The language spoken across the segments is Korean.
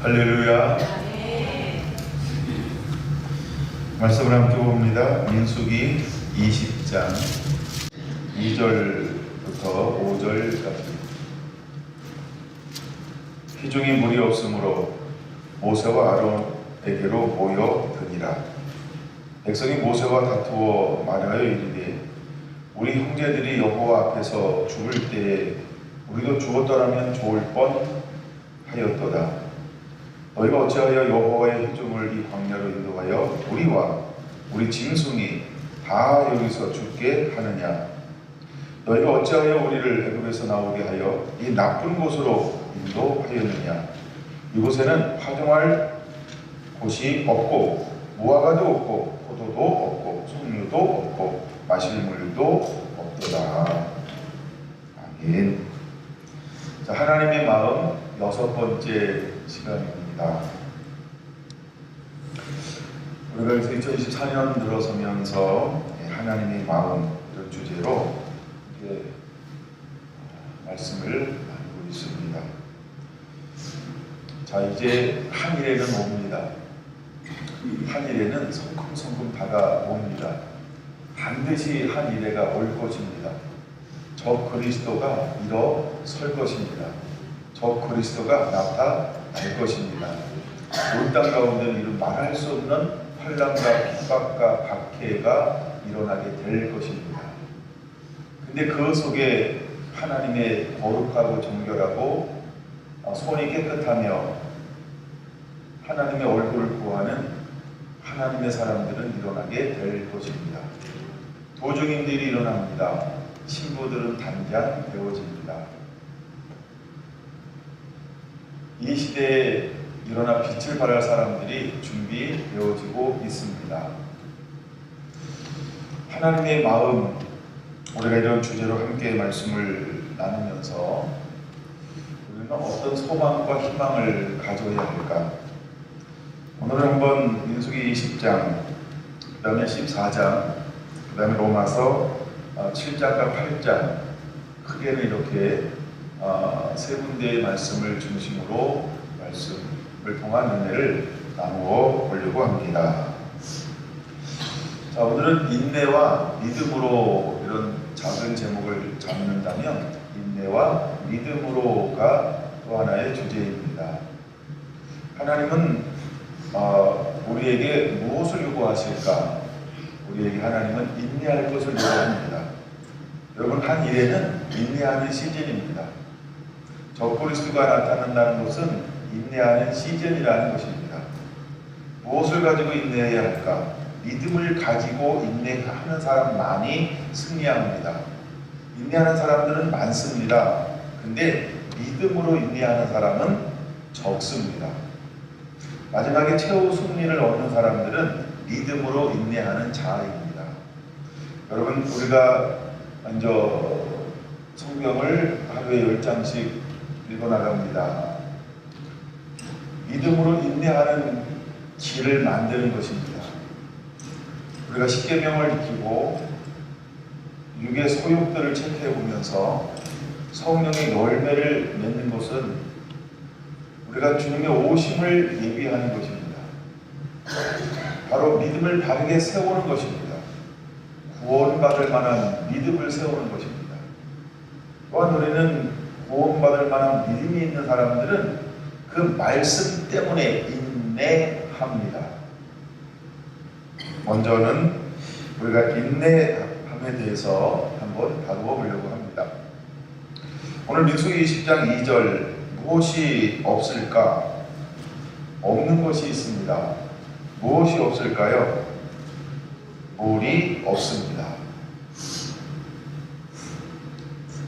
할렐루야. 말씀을 함께 봅니다. 민수기 20장 2절부터 5절까지. 피중이 물이 없으므로 모세와 아론에게로 모여드니라. 백성이 모세와 다투어 말하여 이르되 우리 형제들이 여호와 앞에서 죽을 때에 우리도 죽었더라면 좋을 뻔하였도다. 너희가 어찌하여 여호와의 회중을 이 광야로 인도하여 우리와 우리 짐승이 다 여기서 죽게 하느냐? 너희가 어찌하여 우리를 애굽에서 나오게 하여 이 나쁜 곳으로 인도하였느냐? 이곳에는 화정할 곳이 없고 무화과도 없고 포도도 없고 석류도 없고 마실 물도 없도다. 아멘. 자, 하나님의 마음 6번째 시간입니다. 우리가 2024년 들어서면서 하나님의 마음 이런 주제로 말씀을 나누고 있습니다. 자, 이제 한일에는 옵니다. 한일에는 성큼성큼 다가옵니다. 반드시 한일에가 올 것입니다. 저 그리스도가 일어설 것입니다. 저 그리스도가 나타날 것입니다. 온 땅 가운데는 이런 말할 수 없는 환난과 핍박과 박해가 일어나게 될 것입니다. 근데 그 속에 하나님의 거룩하고 정결하고 손이 깨끗하며 하나님의 얼굴을 구하는 하나님의 사람들은 일어나게 될 것입니다. 도중인들이 일어납니다. 신부들은 단장 되어집니다. 이 시대에 일어나 빛을 발할 사람들이 준비되어지고 있습니다. 하나님의 마음, 우리가 이런 주제로 함께 말씀을 나누면서 우리는 어떤 소망과 희망을 가져야 할까? 오늘은 한번 민수기 20장, 그 다음에 14장, 그 다음에 로마서 7장과 8장, 크게는 이렇게 세 군데의 말씀을 중심으로 말씀을 통한 은혜를 나누어 보려고 합니다. 자, 오늘은 인내와 믿음으로 이런 작은 제목을 잡는다면 인내와 믿음으로가 또 하나의 주제입니다. 하나님은 우리에게 무엇을 요구하실까? 우리에게 하나님은 인내할 것을 요구합니다. 여러분, 한 일에는 인내하는 시즌입니다. 저 그리스도가 나타난다는 것은 인내하는 시즌이라는 것입니다. 무엇을 가지고 인내해야 할까? 믿음을 가지고 인내하는 사람만이 승리합니다. 인내하는 사람들은 많습니다. 근데 믿음으로 인내하는 사람은 적습니다. 마지막에 최후 승리를 얻는 사람들은 믿음으로 인내하는 자입니다. 여러분, 우리가 먼저 성경을 하루에 10장씩 읽어나갑니다. 믿음으로 인내하는 길을 만드는 것입니다. 우리가 십계명을 지키고 육의 소욕들을 체크해보면서 성령의 열매를 맺는 것은 우리가 주님의 오심을 예비하는 것입니다. 바로 믿음을 바르게 세우는 것입니다. 구원받을 만한 믿음을 세우는 것입니다. 또한 우리는 구원받을 만한 믿음이 있는 사람들은 그 말씀 때문에 인내합니다. 먼저는 우리가 인내함에 대해서 한번 다루어 보려고 합니다. 오늘 민수기 20장 2절, 무엇이 없을까? 없는 것이 있습니다. 무엇이 없을까요? 물이 없습니다.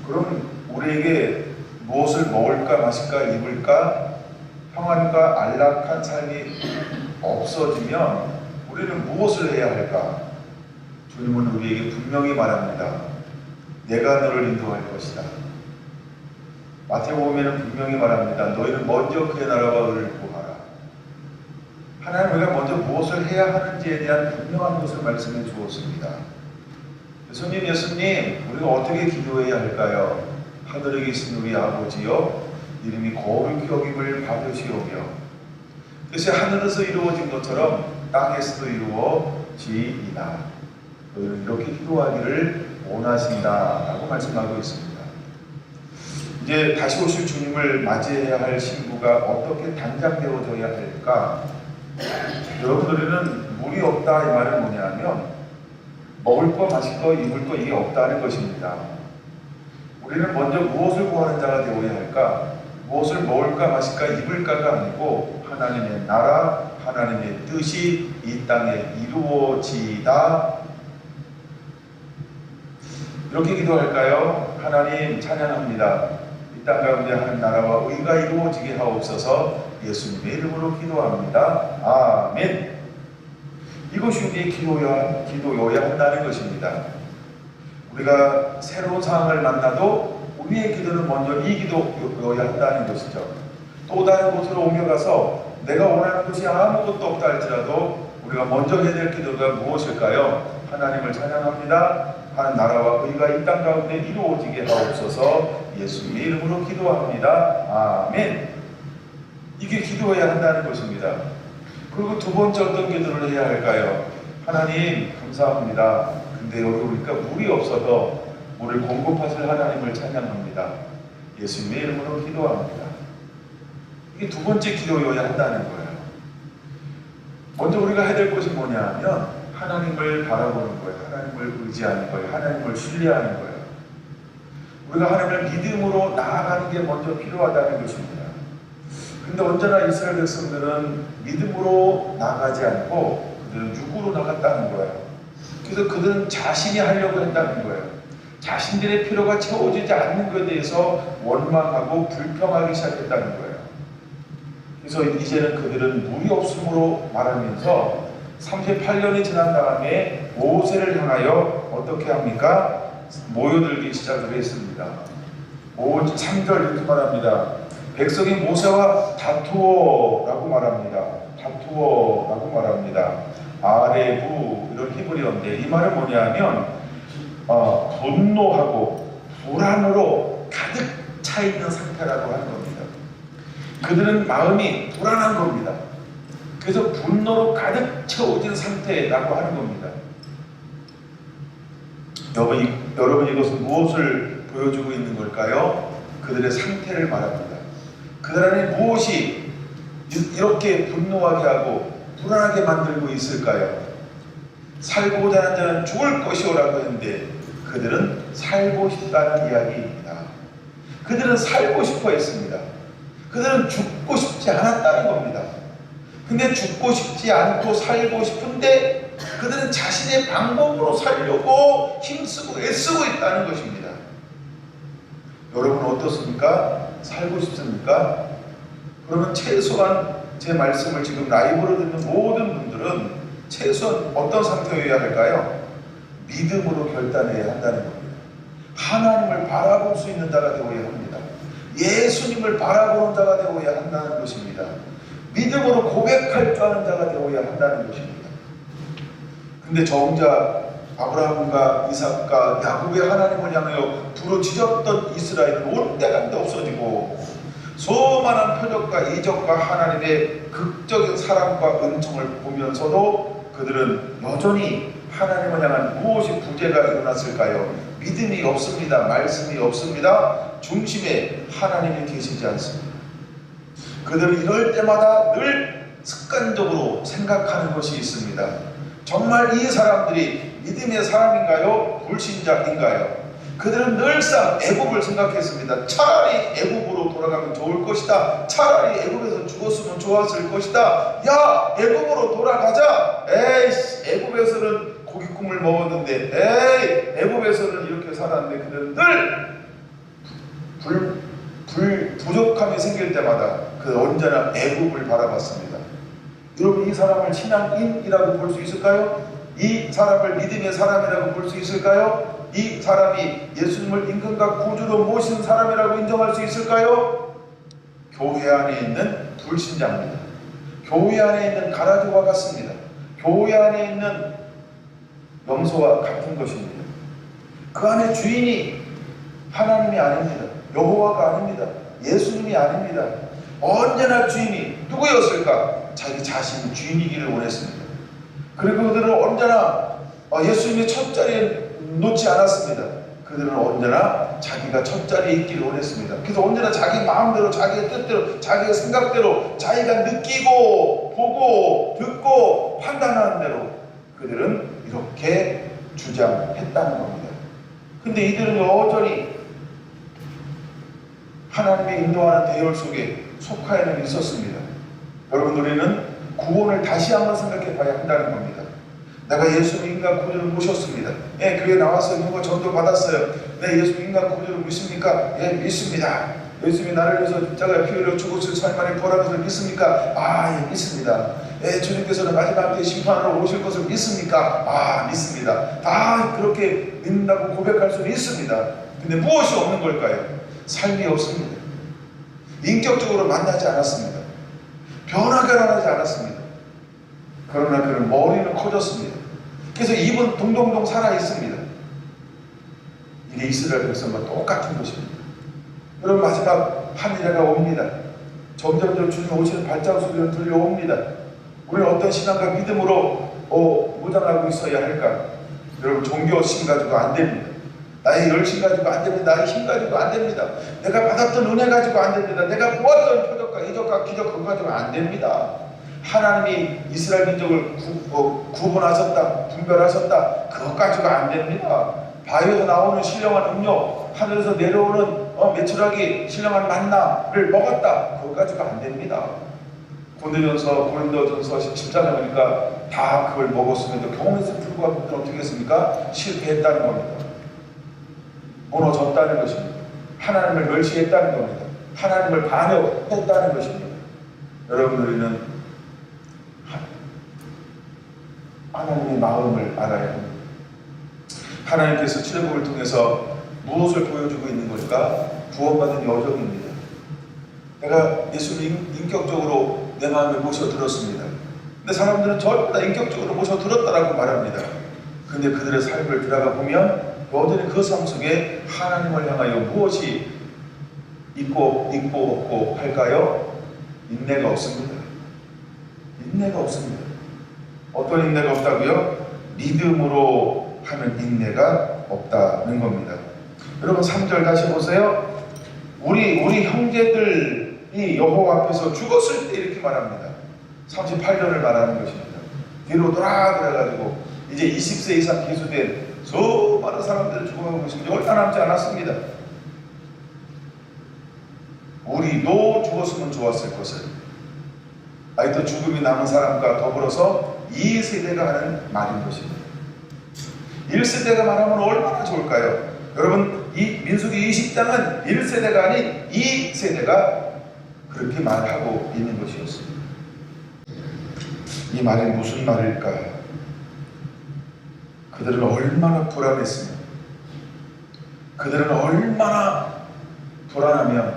그럼 우리에게 무엇을 먹을까, 마실까, 입을까, 평안과 안락한 삶이 없어지면 우리는 무엇을 해야 할까? 주님은 우리에게 분명히 말합니다. 내가 너를 인도할 것이다. 마태복음에는 분명히 말합니다. 너희는 먼저 그의 나라와 의를 구하라. 하나님, 우리가 먼저 무엇을 해야 하는지에 대한 분명한 것을 말씀해 주었습니다. 예수님, 우리가 어떻게 기도해야 할까요? 하늘에 계신 우리 아버지여, 이름이 거룩히 여김을 받으시오며 뜻이 하늘에서 이루어진 것처럼 땅에서도 이루어지이다. 너희는 이렇게 기도하기를 원하신다라고 말씀하고 있습니다. 이제 다시 오실 주님을 맞이해야 할 신부가 어떻게 단장되어져야 할까? 여러분들에는 물이 없다 이 말은 뭐냐면 먹을 거, 마실 거, 입을 거 이게 없다는 것입니다. 우리는 먼저 무엇을 구하는 자가 되어야 할까? 무엇을 먹을까, 마실까, 입을까가 아니고 하나님의 나라, 하나님의 뜻이 이 땅에 이루어지다. 이렇게 기도할까요? 하나님 찬양합니다. 이 땅 가운데 하나님 나라와 의가 이루어지게 하옵소서. 예수님의 이름으로 기도합니다. 아멘. 이것이 우리의 기도여야 한다는 것입니다. 우리가 새로운 상황을 만나도 우리의 기도는 먼저 이 기도여야 한다는 것이죠. 또 다른 곳으로 옮겨가서 내가 원하는 것이 아무것도 없다 할지라도 우리가 먼저 해야 될 기도가 무엇일까요? 하나님을 찬양합니다. 하나님 나라와 의가 이 땅 가운데 이루어지게 하옵소서. 예수님의 이름으로 기도합니다. 아멘. 이게 기도해야 한다는 것입니다. 그리고 두 번째 어떤 기도를 해야 할까요? 하나님 감사합니다. 근데 여기 오니까 물이 없어서 물을 공급하실 하나님을 찬양합니다. 예수님의 이름으로 기도합니다. 이게 두 번째 기도여야 한다는 거예요. 먼저 우리가 해야 될 것이 뭐냐면 하나님을 바라보는 거예요. 하나님을 의지하는 거예요. 하나님을 신뢰하는 거예요. 우리가 하나님을 믿음으로 나아가는 게 먼저 필요하다는 것입니다. 근데 언제나 이스라엘 백성들은 믿음으로 나가지 않고 그들은 육으로 나갔다는 거예요. 그래서 그들은 자신이 하려고 했다는 거예요. 자신들의 필요가 채워지지 않는 것에 대해서 원망하고 불평하기 시작했다는 거예요. 그래서 이제는 그들은 물이 없음으로 말하면서 38년이 지난 다음에 모세를 향하여 어떻게 합니까? 모여들기 시작을 했습니다. 3절 이렇게 말합니다. 백성이 모세와 다투어라고 말합니다. 다투어라고 말합니다. 아레부 이런 히브리어인데 이 말은 뭐냐면 분노하고 불안으로 가득 차 있는 상태라고 하는 겁니다. 그들은 마음이 불안한 겁니다. 그래서 분노로 가득 채워진 상태라고 하는 겁니다. 여러분 이것은 무엇을 보여주고 있는 걸까요? 그들의 상태를 말합니다. 그들 안에 무엇이 이렇게 분노하게 하고 불안하게 만들고 있을까요? 살고자 하는 자는 죽을 것이오라고 했는데 그들은 살고 싶다는 이야기입니다. 그들은 살고 싶어 했습니다. 그들은 죽고 싶지 않았다는 겁니다. 근데 죽고 싶지 않고 살고 싶은데 그들은 자신의 방법으로 살려고 힘쓰고 애쓰고 있다는 것입니다. 여러분 어떻습니까? 살고 싶습니까? 그러면 최소한 제 말씀을 지금 라이브로 듣는 모든 분들은 최소한 어떤 상태여야 할까요? 믿음으로 결단해야 한다는 겁니다. 하나님을 바라볼 수 있는 자가 되어야 합니다. 예수님을 바라보는 자가 되어야 한다는 것입니다. 믿음으로 고백할 줄 아는 자가 되어야 한다는 것입니다. 근데 저 혼자 아브라함과 이삭과 야곱의 하나님을 향하여 부르짖었던 이스라엘은 온데간데 없어지고 수많은 표적과 이적과 하나님의 극적인 사랑과 은총을 보면서도 그들은 여전히 하나님을 향한 무엇이 부재가 일어났을까요? 믿음이 없습니다. 말씀이 없습니다. 중심에 하나님이 계시지 않습니다. 그들은 이럴 때마다 늘 습관적으로 생각하는 것이 있습니다. 정말 이 사람들이 믿음의 사람인가요? 불신자인가요? 그들은 늘상 애굽을 생각했습니다. 차라리 애굽으로 돌아가면 좋을 것이다. 차라리 애굽에서 죽었으면 좋았을 것이다. 야, 애굽으로 돌아가자. 에이씨, 애굽에서는 고깃국물 먹었는데, 에이, 애굽에서는 이렇게 살았는데 그들은 늘 부족함이 생길 때마다 그 언제나 애굽을 바라봤습니다. 여러분 이 사람을 신앙인이라고 볼 수 있을까요? 이 사람을 믿음의 사람이라고 볼 수 있을까요? 이 사람이 예수님을 임금과 구주로 모신 사람이라고 인정할 수 있을까요? 교회 안에 있는 불신자입니다. 교회 안에 있는 가라지와 같습니다. 교회 안에 있는 염소와 같은 것입니다. 그 안에 주인이 하나님이 아닙니다. 여호와가 아닙니다. 예수님이 아닙니다. 언제나 주인이 누구였을까? 자기 자신이 주인이기를 원했습니다. 그리고 그들은 언제나 예수님의 첫 자리에 놓지 않았습니다. 그들은 언제나 자기가 첫 자리에 있기를 원했습니다. 그래서 언제나 자기 마음대로, 자기의 뜻대로, 자기의 생각대로, 자기가 느끼고 보고 듣고 판단하는 대로 그들은 이렇게 주장했다는 겁니다. 근데 이들은 여전히 하나님의 인도하는 대열 속에 속하에는 있었습니다. 여러분, 우리는 구원을 다시 한번 생각해 봐야 한다는 겁니다. 내가 예수님 인간 구주를 모셨습니다. 예, 교회 나왔어요. 누가 전도 받았어요. 네, 예수님 인간 구주를 믿습니까? 예, 믿습니다. 예수님이 나를 위해서 십자가에 피 흘려 죽으실 삶만의 보라는 것을 믿습니까? 아, 예, 믿습니다. 예, 주님께서는 마지막 때 심판으로 오실 것을 믿습니까? 아, 믿습니다. 다 그렇게 믿는다고 고백할 수는 있습니다. 근데 무엇이 없는 걸까요? 삶이 없습니다. 인격적으로 만나지 않았습니다. 변화가 나지 않았습니다. 그러나 그는 머리는 커졌습니다. 그래서 입은 동동동 살아 있습니다. 이게 이스라엘 백성과 똑같은 것입니다. 그럼 마지막 한일해가 옵니다. 점점점 주님 오시는 발자국 소리가 들려옵니다. 우리는 어떤 신앙과 믿음으로 무장하고 있어야 할까? 여러분, 종교심 가지고 안 됩니다. 나의 열심 가지고 안 됩니다. 나의 힘 가지고 안 됩니다. 내가 받았던 은혜 가지고 안 됩니다. 내가 보았던 표적과 이적과 기적 그거 가지고 안 됩니다. 하나님이 이스라엘 민족을 구분하셨다, 분별하셨다, 그것 가지고 안 됩니다. 바위에서 나오는 신령한 음료, 하늘에서 내려오는 매출하기 신령한 만나를 먹었다, 그것 가지고 안 됩니다. 고린도전서 14장 보니까 다 그걸 먹었음에도 경험에서 불구하고 어떻게 했습니까? 실패했다는 겁니다. 무너졌다는 것입니다. 하나님을 멸시했다는 겁니다. 하나님을 반역했다는 것입니다. 여러분, 우리는 하나님의 마음을 알아야 합니다. 하나님께서 출애굽을 통해서 무엇을 보여주고 있는 걸까? 구원받은 여정입니다. 내가 예수님 인격적으로 내 마음에 모셔들었습니다. 근데 사람들은 전부 다 인격적으로 모셔들었다라고 말합니다. 근데 그들의 삶을 들어가 보면 여전히 그 삶 속에 하나님을 향하여 무엇이 있고 없고 할까요? 인내가 없습니다. 인내가 없습니다. 어떤 인내가 없다고요? 믿음으로 하는 인내가 없다는 겁니다. 여러분, 3절 다시 보세요. 우리 형제들이 여호와 앞에서 죽었을 때 이렇게 말합니다. 38절을 말하는 것입니다. 뒤로 돌아 그래가지고 이제 20세 이상 기수된 수많은 사람들을 죽어가고 있습니다. 얼마 남지 않았습니다. 우리도 죽었으면 좋았을 것을. 아직도 죽음이 남은 사람과 더불어서 2세대가 하는 말인 것입니다. 1세대가 말하면 얼마나 좋을까요? 여러분, 이 민수기 20장은 1세대가 아닌 2세대가 그렇게 말하고 있는 것이었습니다. 이 말이 무슨 말일까? 그들은 얼마나 불안했으면, 그들은 얼마나 불안하며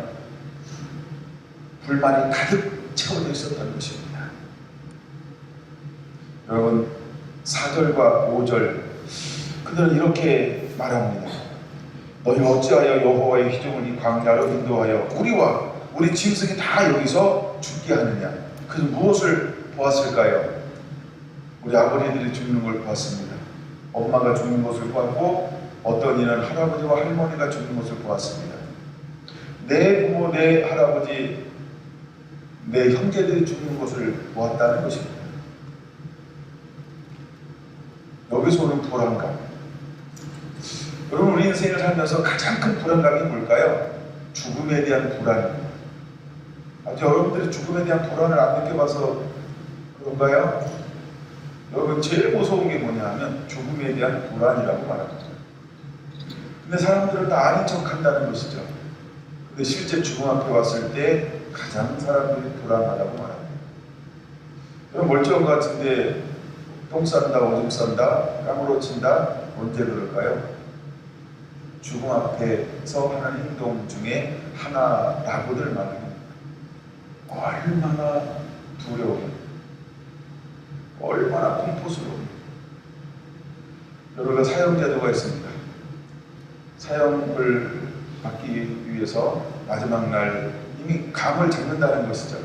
불만이 가득 채워져 있었던 것입니다. 여러분, 4절과 5절 그들은 이렇게 말합니다. 너희 어찌하여 여호와의 기종을 이 광야로 인도하여 우리와 우리 짐승이 다 여기서 죽게 하느냐? 그들 무엇을 보았을까요? 우리 아버지들이 죽는 걸 보았습니다. 엄마가 죽는 것을 보았고, 어떤 이는 할아버지와 할머니가 죽는 것을 보았습니다. 내 부모, 내 할아버지, 내 형제들이 죽는 것을 보았다는 것입니다. 여기서 오는 불안감. 여러분, 우리 인생을 살면서 가장 큰 불안감이 뭘까요? 죽음에 대한 불안입니다. 아직 여러분들이 죽음에 대한 불안을 안 느껴봐서 그런가요? 여러분, 제일 무서운 게 뭐냐 하면 죽음에 대한 불안이라고 말합니다. 근데 사람들은 다 아닌 척 한다는 것이죠. 근데 실제 죽음 앞에 왔을 때 가장 사람들이 불안하다고 말합니다. 여러분, 멀쩡한 것 같은데 똥 싼다, 오줌 싼다, 까무러친다, 언제 그럴까요? 죽음 앞에서 하는 행동 중에 하나라고들 말합니다. 얼마나 두려워요. 얼마나 공포스러워요. 여러분, 사형제도가 있습니다. 사형을 받기 위해서 마지막 날 이미 감을 잡는다는 것이죠.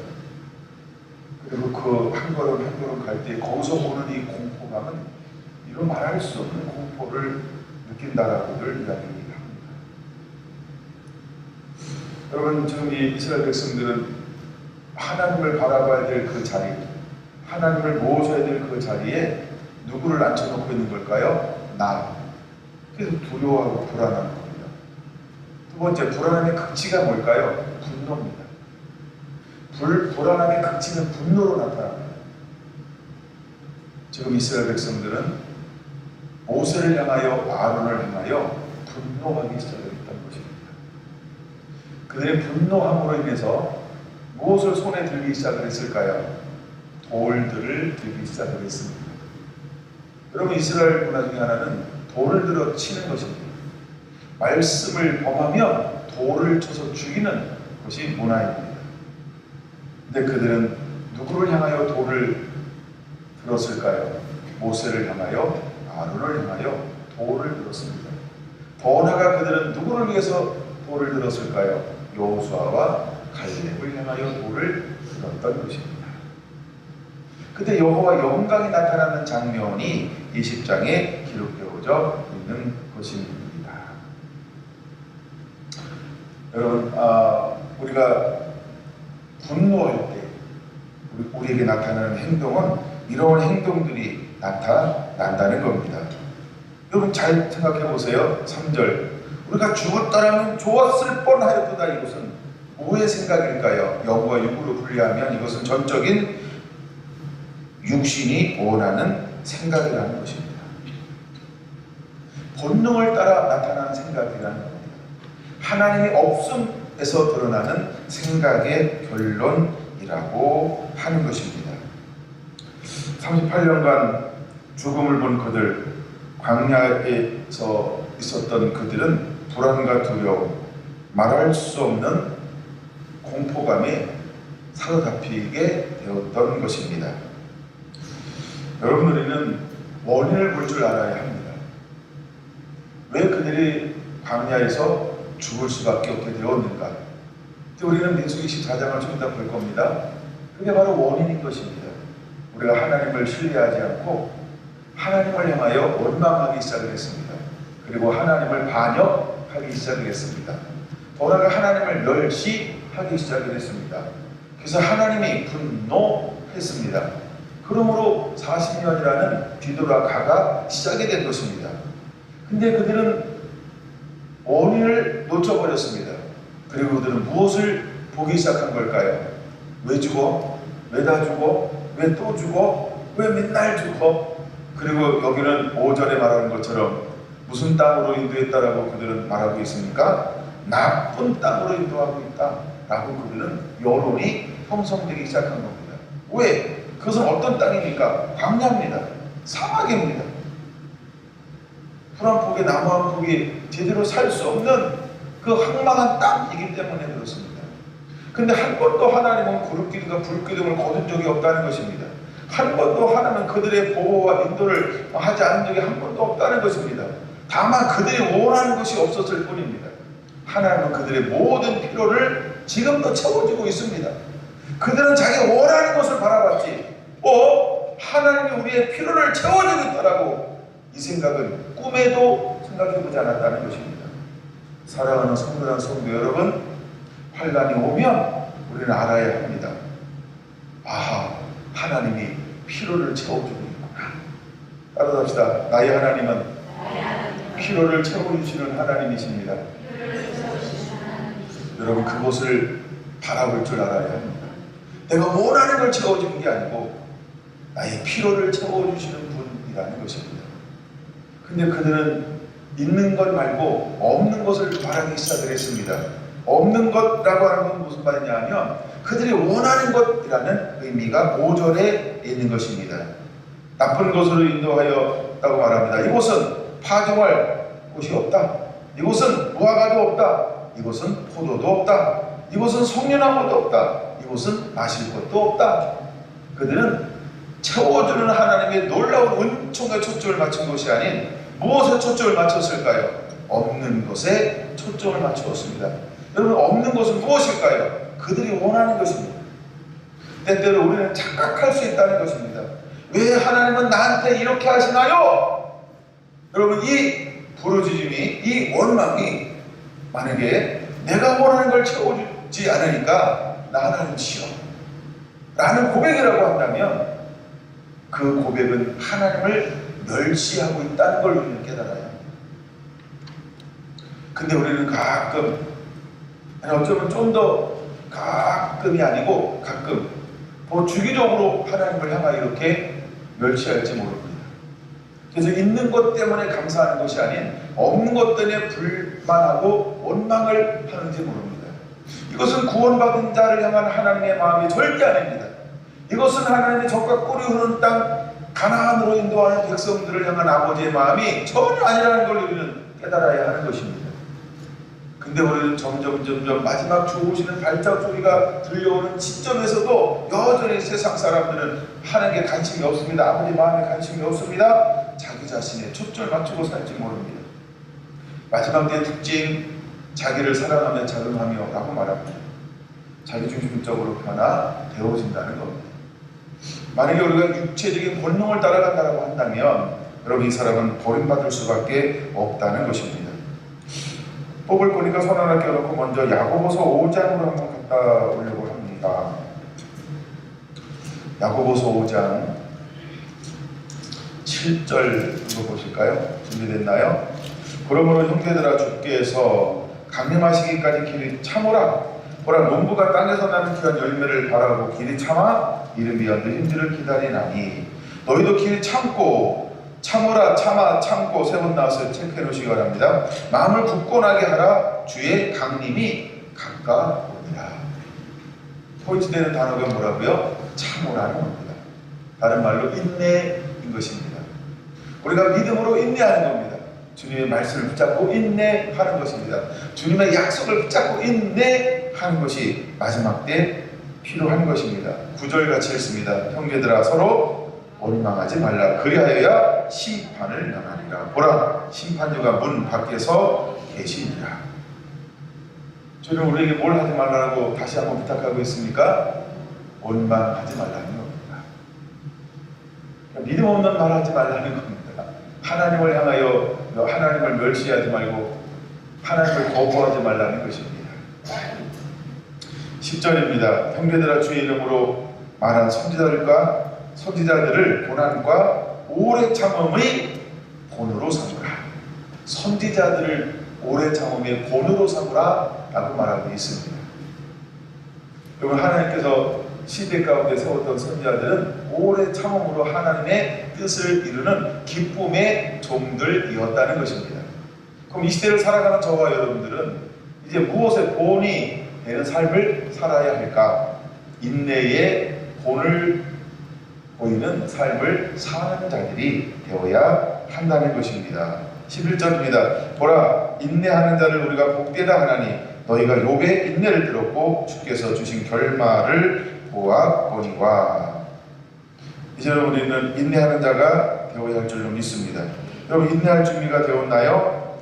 그리고 그 한 걸음 한 걸음 갈 때 거기서 오는 이 공포감은 이루 말할 수 없는 공포를 느낀다라고들 이야기합니다. 여러분, 지금 이 이스라엘 백성들은 하나님을 바라봐야 될 그 자리, 하나님을 모셔야 될 그 자리에 누구를 앉혀놓고 있는 걸까요? 나. 그래서 두려워하고 불안한 겁니다. 두 번째, 불안함의 극치가 뭘까요? 분노입니다. 불안함의 극치는 분노로 나타납니다. 지금 이스라엘 백성들은 모세를 향하여, 아론을 향하여 분노하기 시작했던 것입니다. 그들의 분노함으로 인해서 무엇을 손에 들기 시작을 했을까요? 돌들을 들기 시작을 했습니다. 여러분, 이스라엘 문화 중에 하나는 돌을 들어 치는 것입니다. 말씀을 범하면 돌을 쳐서 죽이는 것이 문화입니다. 근데 그들은 누구를 향하여 돌을 들었을까요? 모세를 향하여, 아론을 향하여 돌을 들었습니다. 더 나아가 그들은 누구를 위해서 돌을 들었을까요? 여호수아와 갈렙을 향하여 돌을 들었던 것입니다. 그때 여호와 영광이 나타나는 장면이 20장에 기록되어져 있는 것입니다. 여러분, 우리가 분노할 때 우리에게 나타나는 행동은 이런 행동들이 나타난다는 겁니다. 여러분, 잘 생각해 보세요. 3절, 우리가 죽었더라면 좋았을 뻔하였도다. 이것은 뭐의 생각일까요? 영과 육으로 분리하면 이것은 전적인 육신이 원하는 생각이라는 것입니다. 본능을 따라 나타나는 생각이라는 겁니다. 하나님이 없음에서 드러나는 생각의 결론이라고 하는 것입니다. 38년간 죽음을 본 그들, 광야에서 있었던 그들은 불안과 두려움, 말할 수 없는 공포감에 사로잡히게 되었던 것입니다. 여러분, 우리는 원인을 볼 줄 알아야 합니다. 왜 그들이 광야에서 죽을 수밖에 없게 되었는가? 우리는 민수기 14장을 좀 이따 볼 겁니다. 그게 바로 원인인 것입니다. 우리가 하나님을 신뢰하지 않고 하나님을 향하여 원망하기 시작을 했습니다. 그리고 하나님을 반역하기 시작을 했습니다. 더 나아가 하나님을 멸시하기 시작을 했습니다. 그래서 하나님이 분노했습니다. 그러므로 40년이라는 뒤돌아가가 시작이 된 것입니다. 근데 그들은 원인을 놓쳐버렸습니다. 그리고 그들은 무엇을 보기 시작한 걸까요? 왜 죽어? 왜 다 죽어? 왜 또 죽어? 왜 맨날 죽어? 그리고 여기는 5절에 말하는 것처럼 무슨 땅으로 인도했다라고 그들은 말하고 있습니까? 나쁜 땅으로 인도하고 있다 라고 그들은 여론이 형성되기 시작한 겁니다. 왜? 그것은 어떤 땅입니까? 광야입니다. 사막입니다. 풀 한 폭에 나무 한 폭이 제대로 살 수 없는 그 황망한 땅이기 때문에 그렇습니다. 근데 한 번도 하나님은 구름기둥과 불기둥을 거둔 적이 없다는 것입니다. 한 번도 하나님은 그들의 보호와 인도를 하지 않은 적이 한 번도 없다는 것입니다. 다만 그들이 원하는 것이 없었을 뿐입니다. 하나님은 그들의 모든 필요를 지금도 채워주고 있습니다. 그들은 자기 원하는 것을 바라봤지, 하나님이 우리의 필요를 채워주고 있다라고 이 생각은 꿈에도 생각해보지 않았다는 것입니다. 사랑하는 성도란 성도 여러분, 환난이 오면 우리는 알아야 합니다. 하나님이 필요를 채워주고 있구나. 따라합시다. 나의 하나님은 필요를 채워주시는 하나님이십니다. 여러분, 그것을 바라볼 줄 알아야 합니다. 내가 원하는 걸 채워주는 게 아니고 나의 필요를 채워주시는 분이라는 것입니다. 근데 그들은 있는 것 말고 없는 것을 바라기 시작을 했습니다. 없는 것이라고 하는 건 무슨 말이냐 하면 그들이 원하는 것이라는 의미가 5절에 있는 것입니다. 나쁜 것으로 인도하였다고 말합니다. 이곳은 파종할 곳이 없다. 이곳은 무화과도 없다. 이곳은 포도도 없다. 이곳은 석류나무도 없다. 이곳은 마실 것도 없다. 그들은 채워주는 하나님의 놀라운 은총에 초점을 맞춘 것이 아닌 무엇에 초점을 맞췄을까요? 없는 것에 초점을 맞추었습니다. 여러분, 없는 것은 무엇일까요? 그들이 원하는 것입니다. 때때로 우리는 착각할 수 있다는 것입니다. 왜 하나님은 나한테 이렇게 하시나요? 여러분, 이 부르짖음이, 이 원망이 만약에 내가 원하는 걸 채워주지 않으니까 나 하나님 싫어 라는 고백이라고 한다면 그 고백은 하나님을 멸시하고 있다는 걸 우리는 깨달아요. 근데 우리는 가끔, 아니 어쩌면 좀 더 가끔이 아니고 가끔 더 주기적으로 하나님을 향하여 이렇게 멸시할지 모릅니다. 그래서 있는 것 때문에 감사하는 것이 아닌 없는 것 때문에 불만하고 원망을 하는지 모릅니다. 이것은 구원받은 자를 향한 하나님의 마음이 절대 아닙니다. 이것은 하나님의 적과 꿀이 흐르는 땅 가나안으로 인도하는 백성들을 향한 아버지의 마음이 전혀 아니라는 걸 우리는 깨달아야 하는 것입니다. 근데 우리는 점점 마지막 주 오시는 발작 소리가 들려오는 시점에서도 여전히 세상 사람들은 하나님께 관심이 없습니다. 아버지 마음에 관심이 없습니다. 자기 자신에 초점을 맞추고 살지 모릅니다. 마지막 때의 특징, 자기를 사랑하며 자긍하며 라고 말합니다. 자기중심적으로 변화되어진다는 겁니다. 만약에 우리가 육체적인 본능을 따라간다고 한다면 여러분, 이 사람은 버림받을 수밖에 없다는 것입니다. 뽑을 거니까 손 하나 껴놓고 먼저 야고보서 5장으로 한번 갔다 오려고 합니다. 야고보서 5장 7절 읽어보실까요? 준비됐나요? 그러므로 형제들아, 주께서 강림하시기까지 길이 참으라. 보라, 농부가 땅에서 나는 귀한 열매를 바라고 길이 참아 이른 비와 늦은 줄을 기다리나니 너희도 길이 참고 참으라. 참고 세 번 나와서 체크해 놓으시기 바랍니다. 마음을 굳건하게 하라. 주의 강림이 가까우니라. 포인트되는 단어가 뭐라고요? 참으라는 겁니다. 다른 말로 인내인 것입니다. 우리가 믿음으로 인내하는 겁니다. 주님의 말씀을 붙잡고 인내하는 것입니다. 주님의 약속을 붙잡고 인내하는 것이 마지막 때 필요한 것입니다. 9절 같이 읽습니다. 형제들아, 서로 원망하지 말라. 그리하여야 심판을 면하리라. 보라, 심판주가 문 밖에서 계시니라. 저는 우리에게 뭘 하지 말라고 다시 한번 부탁하고 있습니까? 원망하지 말라는 겁니다. 믿음 없는 말 하지 말라는 겁니다. 하나님을 향하여 하나님을 멸시하지 말고 하나님을 거부하지 말라는 것입니다. 10절입니다. 형제들아, 주의 이름으로 말한 선지자들을 고난과 오래 참음의 본으로 삼으라. 선지자들을 오래 참음의 본으로 삼으라 라고 말하고 있습니다. 여러분, 하나님께서 시대 가운데 세웠던 선지자들은 오래 참음으로 하나님의 뜻을 이루는 기쁨의 종들이었다는 것입니다. 그럼 이 시대를 살아가는 저와 여러분들은 이제 무엇에 본이 되는 삶을 살아야 할까? 인내의 본을 보이는 삶을 사는 자들이 되어야 한다는 것입니다. 11절입니다. 보라, 인내하는 자를 우리가 복되다 하나니 너희가 욥의 인내를 들었고 주께서 주신 결말을 보았거니와. 이제 우리는 인내하는 자가 되어야 할 줄로 믿습니다. 여러분, 인내할 준비가 되었나요?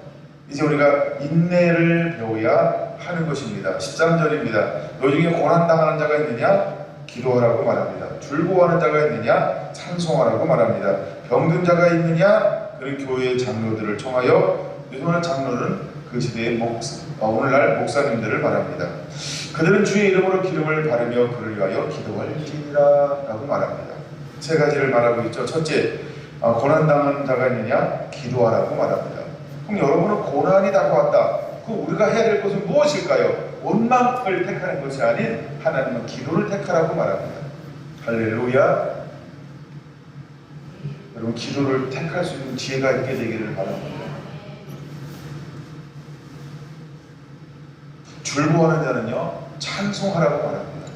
이제 우리가 인내를 배워야 하는 것입니다. 13절입니다. 너희 중에 고난당하는 자가 있느냐? 기도하라고 말합니다. 줄고하는 자가 있느냐? 찬송하라고 말합니다. 병든 자가 있느냐? 그는 교회의 장로들을 청하여, 요즘은 장로는 그 시대의 오늘날 목사님들을 말합니다. 그들은 주의 이름으로 기름을 바르며 그를 위하여 기도할지니라 라고 말합니다. 세 가지를 말하고 있죠. 첫째, 고난당하는 자가 있느냐? 기도하라고 말합니다. 그럼 여러분은 고난이 다가왔다. 그럼 우리가 해야 될 것은 무엇일까요? 원망을 택하는 것이 아닌 하나님은 기도를 택하라고 말합니다. 할렐루야. 여러분, 기도를 택할 수 있는 지혜가 있게 되기를 바랍니다. 줄고하는 자는요, 찬송하라고 말합니다.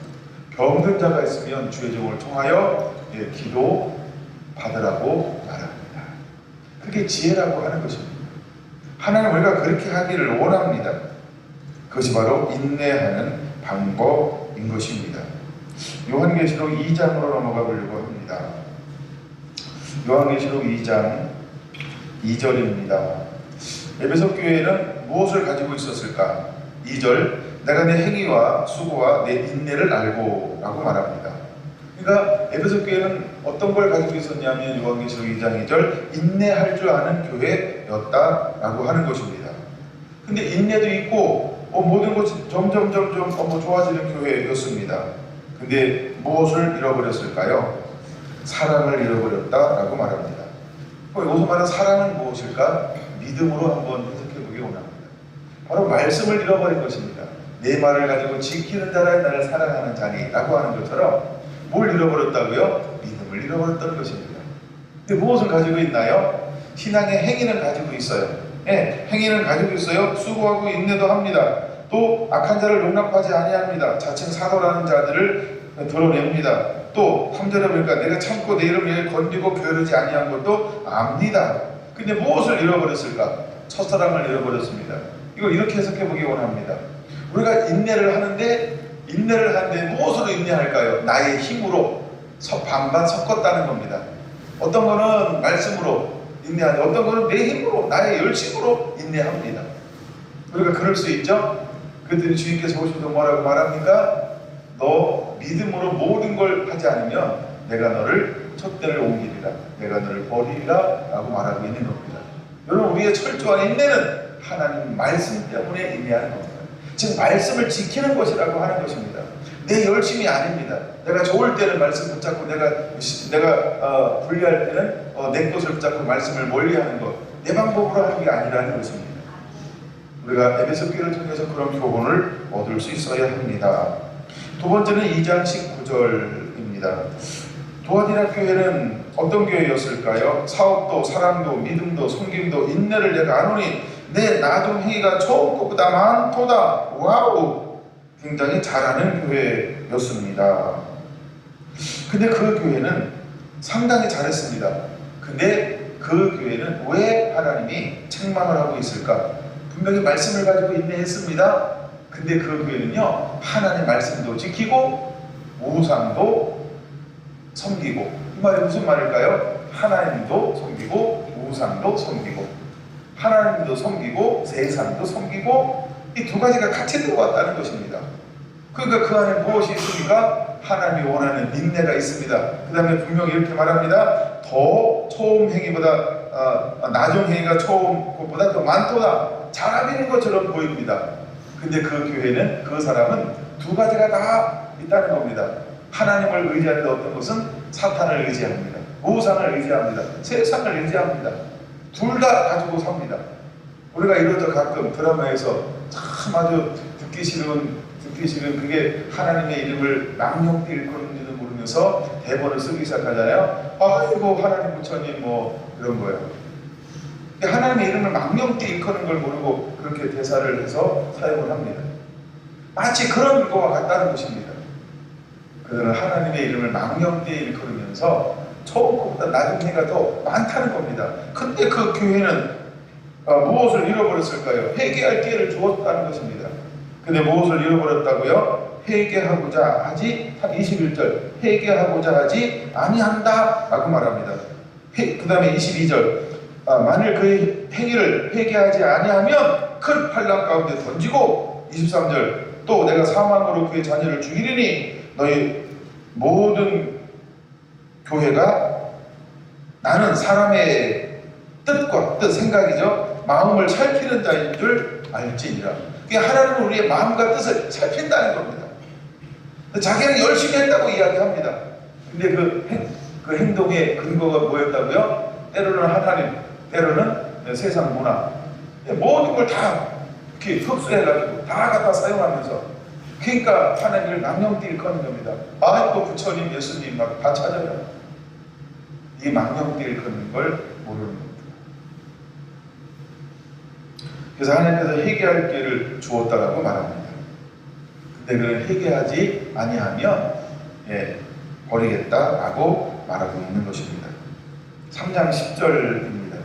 병든 자가 있으면 주의 종을 통하여 기도 받으라고 말합니다. 그게 지혜라고 하는 것입니다. 하나님 우리가 그렇게 하기를 원합니다. 그것이 바로 인내하는 방법인 것입니다. 요한계시록 2장으로 넘어가 보려고 합니다. 요한계시록 2장 2절입니다. 에베소 교회는 무엇을 가지고 있었을까? 2절, 내가 내 행위와 수고와 내 인내를 알고 라고 말합니다. 그러니까 에베소 교회는 어떤 걸 가지고 있었냐면 요한계시록 2장 2절 인내할 줄 아는 교회였다라고 하는 것입니다. 근데 인내도 있고 모든 것이 점점 좋아지는 교회였습니다. 근데 무엇을 잃어버렸을까요? 사랑을 잃어버렸다라고 말합니다. 여기서 말하는 사랑은 무엇일까? 믿음으로 한번 해석해보기 원합니다. 바로 말씀을 잃어버린 것입니다. 내 말을 가지고 지키는 자라 나를 사랑하는 자니 라고 하는 것처럼 뭘 잃어버렸다고요? 믿음을 잃어버렸다는 것입니다. 근데 무엇을 가지고 있나요? 신앙의 행위는 가지고 있어요. 행위는 가지고 있어요. 수고하고 인내도 합니다. 또 악한 자를 용납하지 아니합니다. 자칭 사도라는 자들을 드러냅니다. 또 3절에 보니까 내가 참고 내 이름을 건지고 게으르지 아니한 것도 압니다. 근데 무엇을 잃어버렸을까? 첫사랑을 잃어버렸습니다. 이걸 이렇게 해석해보기 원합니다. 우리가 인내를 하는데 무엇으로 인내할까요? 나의 힘으로 반반 섞었다는 겁니다. 어떤 거는 말씀으로 인내하는데 어떤 거는 내 힘으로 나의 열심으로 인내합니다. 우리가 그럴 수 있죠? 그랬더니 주님께서 오셔서 뭐라고 말합니까? 너 믿음으로 모든 걸 하지 않으면 내가 너를 촛대를 옮기리라, 내가 너를 버리리라 라고 말하고 있는 겁니다. 여러분, 우리의 철저한 인내는 하나님 말씀 때문에 인내하는 겁니다. 즉 말씀을 지키는 것이라고 하는 것입니다. 내 열심이 아닙니다. 내가 좋을 때는 말씀 붙잡고 내가 불리할 때는 내 것을 붙잡고 말씀을 멀리하는 것, 내 방법으로 하는 게 아니라는 것입니다. 우리가 에베소 교회를 통해서 그런 교훈을 얻을 수 있어야 합니다. 두 번째는 2장 19절입니다. 두아디라 교회는 어떤 교회였을까요? 사업도 사랑도 믿음도 섬김도 인내를 내가 아노니 내 나중 행위가 처음 것보다 많도다. 와우! 굉장히 잘하는 교회였습니다. 근데 그 교회는 상당히 잘했습니다. 근데 그 교회는 왜 하나님이 책망을 하고 있을까? 분명히 말씀을 가지고 인내했습니다. 근데 그 교회는요, 하나님 말씀도 지키고 우상도 섬기고, 이 말이 무슨 말일까요? 하나님도 섬기고 우상도 섬기고, 하나님도 섬기고 세상도 섬기고, 이 두 가지가 같이 들어왔다는 것입니다. 그러니까 그 안에 무엇이 있습니까? 하나님이 원하는 인내가 있습니다. 그 다음에 분명히 이렇게 말합니다. 더 처음 행위보다 나중 행위가 처음 것보다 더 많도다. 잘하는 것처럼 보입니다. 근데 그 교회는, 그 사람은 두 가지가 다 있다는 겁니다. 하나님을 의지하는데 어떤 것은 사탄을 의지합니다. 우상을 의지합니다. 세상을 의지합니다. 둘 다 가지고 삽니다. 우리가 이러죠. 가끔 드라마에서 참 아주 듣기 싫은 그게 하나님의 이름을 망령되이 일컫는지도 모르면서 대본을 쓰기 시작하잖아요. 아이고 하나님 부처님 뭐 이런 거예요. 하나님의 이름을 망령되이 일컫는 걸 모르고 그렇게 대사를 해서 사용을 합니다. 마치 그런 거와 같다는 것입니다. 그들은 하나님의 이름을 망령되이 일컬으면서 처음 것보다 나중 해가 더 많다는 겁니다. 근데 그 교회는 무엇을 잃어버렸을까요? 회개할 기회를 주었다는 것입니다. 근데 무엇을 잃어버렸다고요? 회개하고자 하지, 21절 회개하고자 하지 아니한다 라고 말합니다. 그 다음에 22절 만일 그의 행위를 회개하지 아니하면 큰 환난 가운데 던지고, 23절 또 내가 사망으로 그의 자녀를 죽이리니 너희 모든 교회가 나는 사람의 뜻 생각이죠. 마음을 살피는 자인 줄 알지니라. 하나님은 우리의 마음과 뜻을 살핀다는 겁니다. 자기는 열심히 했다고 이야기합니다. 근데 그 행동의 근거가 뭐였다고요? 때로는 하나님, 때로는 세상 문화, 모든 걸 다 이렇게 흡수해가지고 다 갖다 사용하면서, 그러니까 하나님을 망령되이 일컫는 겁니다. 또 부처님, 예수님 막 다 찾아요. 이 망령되이 일컫는 걸 모르는 겁니다. 그래서 하나님께서 회개할 기회를 주었다라고 말합니다. 근데 그를 회개하지 아니하면 버리겠다라고 말하고 있는 것입니다. 3장 10절입니다.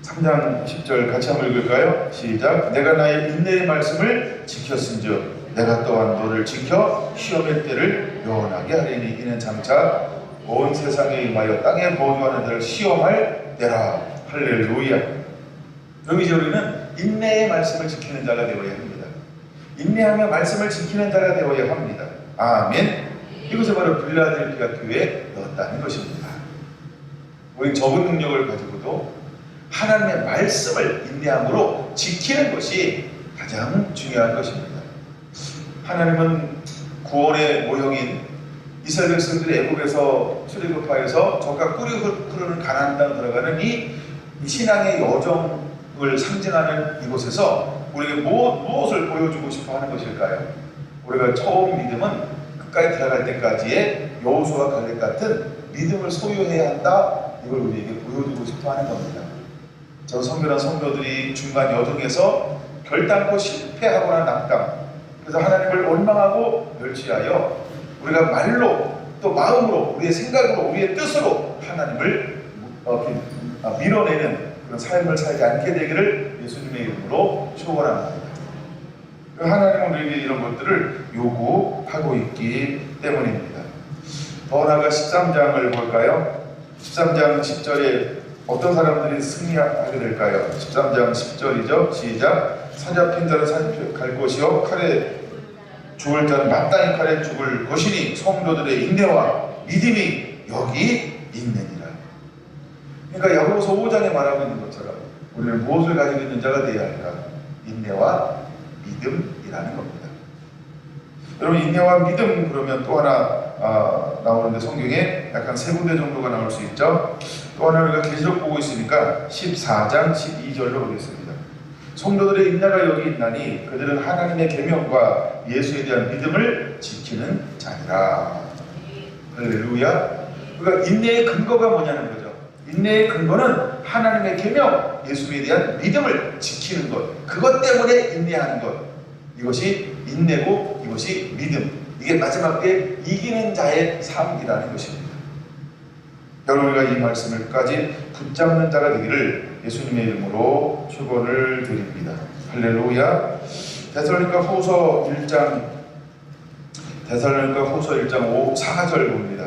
3장 10절 같이 한번 읽을까요? 시작. 내가 나의 인내의 말씀을 지켰은즉 내가 또한 너를 지켜 시험의 때를 면하게 하리니 이는 장차 온 세상에 임하여 땅에 거주하는 자를 시험할 때라. 할렐루야. 그럼 이제 우리는 인내의 말씀을 지키는 자가 되어야 합니다. 인내하며 말씀을 지키는 자가 되어야 합니다. 아멘. 이것을 바로 빌라델피아 교회에 넣었다는 것입니다. 우리 적은 능력을 가지고도 하나님의 말씀을 인내함으로 지키는 것이 가장 중요한 것입니다. 하나님은 구원의 모형인 이스라엘 백성들이 애굽에서 출애굽하여서 적과 꿀이 흐르는 가나안 땅 들어가는 이 신앙의 여정을 상징하는 이곳에서 우리에게 무엇을 보여주고 싶어 하는 것일까요? 우리가 처음 믿음은 끝까지 들어갈 때까지의 여호수아 갈렙 같은 믿음을 소유해야 한다. 이걸 우리에게 보여주고 싶어 하는 겁니다. 저 선교한 성도들이 중간 여정에서 결단코 실패하거나 낙담, 그래서 하나님을 원망하고 멸시하여 우리가 말로 또 마음으로 우리의 생각으로 우리의 뜻으로 하나님을 밀어내는 그런 삶을 살지 않게 되기를 예수님의 이름으로 축원합니다. 하나님은 우리에게 이런 것들을 요구하고 있기 때문입니다. 더 나아가 13장을 볼까요? 13장 10절에 어떤 사람들이 승리하게 될까요? 13장 10절이죠. 시작. 사잡힌 자는 사잡혀 것이요 칼에 죽을 자는 마땅히 칼에 죽을 것이니 성도들의 인내와 믿음이 여기 있느니라. 그러니까 야고보서 5장에 말하고 있는 것처럼 우리는 무엇을 가지고 있는 자가 되어야 할까? 인내와 믿음이라는 겁니다. 여러분, 인내와 믿음 그러면 또 하나 나오는데 성경에 약간 세 군데 정도가 나올 수 있죠. 또 하나 우리가 계시록 보고 있으니까 14장 12절로 보겠습니다. 성도들의 인내가 여기 있나니 그들은 하나님의 계명과 예수에 대한 믿음을 지키는 자니라. 할렐루야. 그러니까 인내의 근거가 뭐냐는 거죠. 인내의 근거는 하나님의 계명, 예수에 대한 믿음을 지키는 것, 그것 때문에 인내하는 것, 이것이 인내고 이것이 믿음, 이게 마지막에 이기는 자의 삶이라는 것입니다. 여러분, 우리가 이 말씀을 끝까지 붙잡는 자가 되기를 예수님의 이름으로 축원을 드립니다. 할렐루야. 데살로니가 후서 1장 4절 봅니다.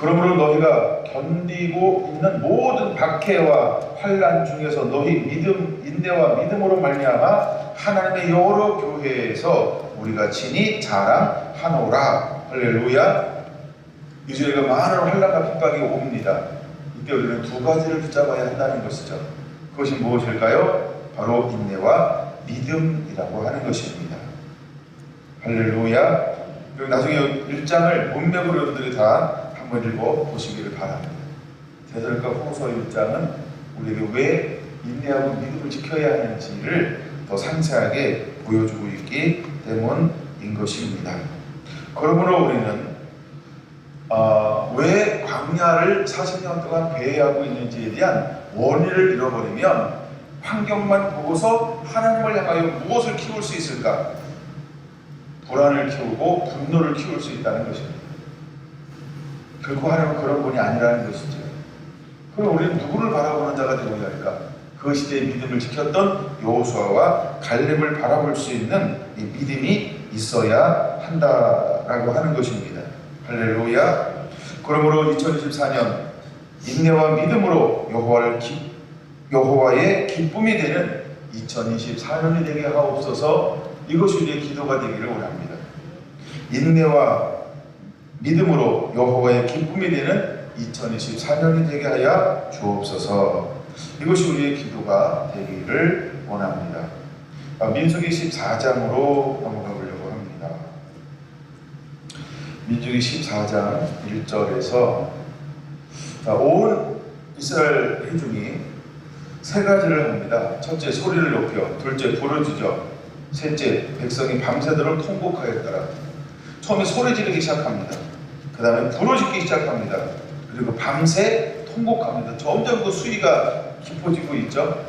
그러므로 너희가 견디고 있는 모든 박해와 환난 중에서 너희 인내와 믿음으로 말미암아 하나님의 여러 교회에서 우리가 친히 자랑하노라. 할렐루야. 이 주에가 많은 환난과 핍박이 옵니다. 이때 우리는 두 가지를 붙잡아야 한다는 것이죠. 그것이 무엇일까요? 바로 인내와 믿음이라고 하는 것입니다. 할렐루야. 그리고 나중에 1장을 문맥으로 여러분들이 다 한번 읽어보시기를 바랍니다. 데살로니가 후서 1장은 우리에게 왜 인내하고 믿음을 지켜야 하는지를 더 상세하게 보여주고 있기 때문인 것입니다. 그러므로 우리는 왜 광야를 40년 동안 배회하고 있는지에 대한 원인을 잃어버리면 환경만 보고서 하나님을 향하여 무엇을 키울 수 있을까? 불안을 키우고 분노를 키울 수 있다는 것입니다. 결코 하나님은 그런 분이 아니라는 것이죠. 그럼 우리는 누구를 바라보는 자가 되어야 할까? 그 시대의 믿음을 지켰던 여호수아와 갈렙을 바라볼 수 있는 이 믿음이 있어야 한다라고 하는 것입니다. 할렐루야. 그러므로 2024년 인내와 믿음으로 여호와의 기쁨이 되는 2024년이 되게 하옵소서. 이것이 우리의 기도가 되기를 원합니다. 인내와 믿음으로 여호와의 기쁨이 되는 2024년이 되게 하여 주옵소서. 이것이 우리의 기도가 되기를 원합니다. 민수기 14장으로 넘어가 보려고 합니다. 민수기 14장 1절에서 온 이스라엘 회중이 세 가지를 합니다. 첫째, 소리를 높여. 둘째, 부르짖어. 셋째, 백성이 밤새도록 통곡하였더라. 처음에 소리 지르기 시작합니다. 그 다음에 부르짖기 시작합니다. 그리고 밤새 통곡합니다. 점점 그 수위가 깊어지고 있죠.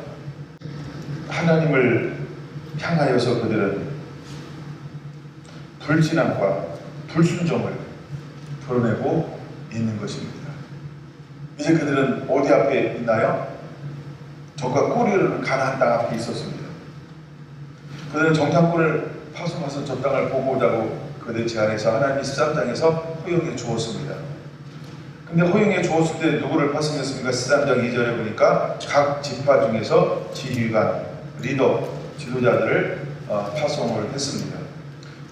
하나님을 향하여서 그들은 불신앙과 불순종을 드러내고 있는 것입니다. 이제 그들은 어디 앞에 있나요? 적과 꿀이 흐르는 가나안 땅 앞에 있었습니다. 그들은 정탐꾼을 파송해서 저 땅을 보고 오자고 그들 제안해서 하나님이 13장에서 허용해 주었습니다. 근데 허용해 주었을 때 누구를 파송했습니까? 13장 2절에 보니까 각 지파 중에서 지휘관, 리더, 지도자들을 파송을 했습니다.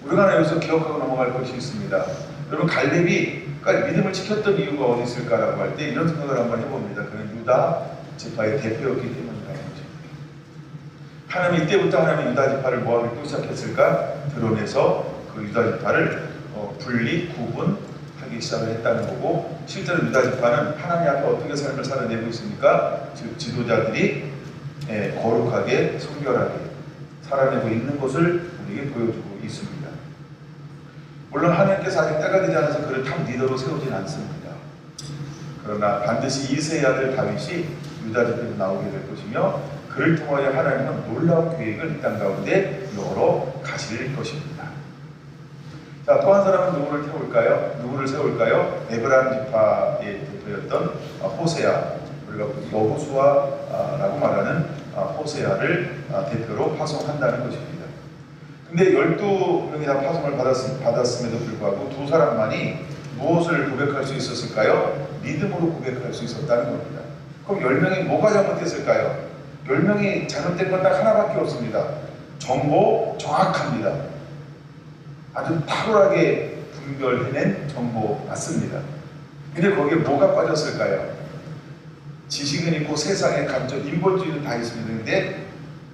우리가 하나 여기서 기억하고 넘어갈 것이 있습니다. 여러분 갈렙이 믿음을 지켰던 이유가 어디 있을까라고 할 때 이런 생각을 한번 해봅니다. 그는 유다 지파의 대표였기 때문이라는 것입니다. 하나님이 이때부터 하나님이 유다 지파를 뭐하기 또 시작했을까? 드러내서 그 유다 지파를 분리, 구분하기 시작을 했다는 거고, 실제로 유다 지파는 하나님 앞에 어떻게 삶을 살아내고 있습니까? 즉 지도자들이 거룩하게 성결하게 살아내고 있는 것을 우리에게 보여주고 있습니다. 물론 하나님께서 아직 때가 되지 않아서 그를 탑 리더로 세우진 않습니다. 그러나 반드시 이세의 아들 다윗이 유다 지파에서 나오게 될 것이며, 그를 통하여 하나님은 놀라운 계획을 이 땅 가운데 열어 가실 것입니다. 자, 또 한 사람은 누구를 세울까요? 에브라임 지파의 대표였던 호세아, 우리가 여호수아라고 말하는 호세아를 대표로 파송한다는 것입니다. 근데 12명이 다 파송을 받았음에도 불구하고 두 사람만이 무엇을 고백할 수 있었을까요? 믿음으로 고백할 수 있었다는 겁니다. 그럼 10명이 뭐가 잘못했을까요? 10명이 잘못된 건 딱 하나밖에 없습니다. 정확합니다. 아주 탁월하게 분별해낸 정보 맞습니다. 근데 거기에 뭐가 빠졌을까요? 지식은 있고 세상의 감정, 인본주의는 다 있습니다. 근데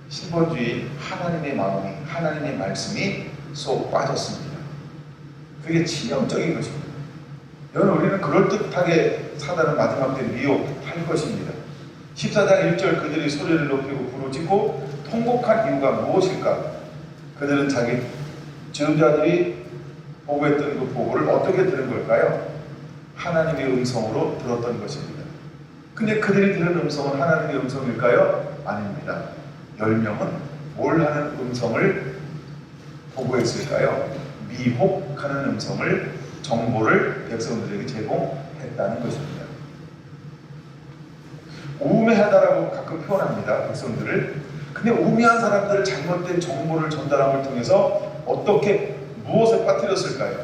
신본주의, 하나님의 마음이, 하나님의 말씀이 쏙 빠졌습니다. 그게 치명적인 것입니다. 여러분, 우리는 그럴듯하게 사단은 마지막 때 미혹할 것입니다. 14장 1절 그들이 소리를 높이고 부르짖고 통곡한 이유가 무엇일까? 그들은 자기 지도자들이 보고했던 그 보고를 어떻게 들은 걸까요? 하나님의 음성으로 들었던 것입니다. 근데 그들이 들은 음성은 하나님의 음성일까요? 아닙니다. 10명은 뭘 하는 음성을 보고했을까요? 미혹하는 음성을, 정보를 백성들에게 제공했다는 것입니다. 우매하다라고 가끔 표현합니다, 백성들을. 근데 우매한 사람들을 잘못된 정보를 전달함을 통해서 어떻게, 무엇을 빠뜨렸을까요?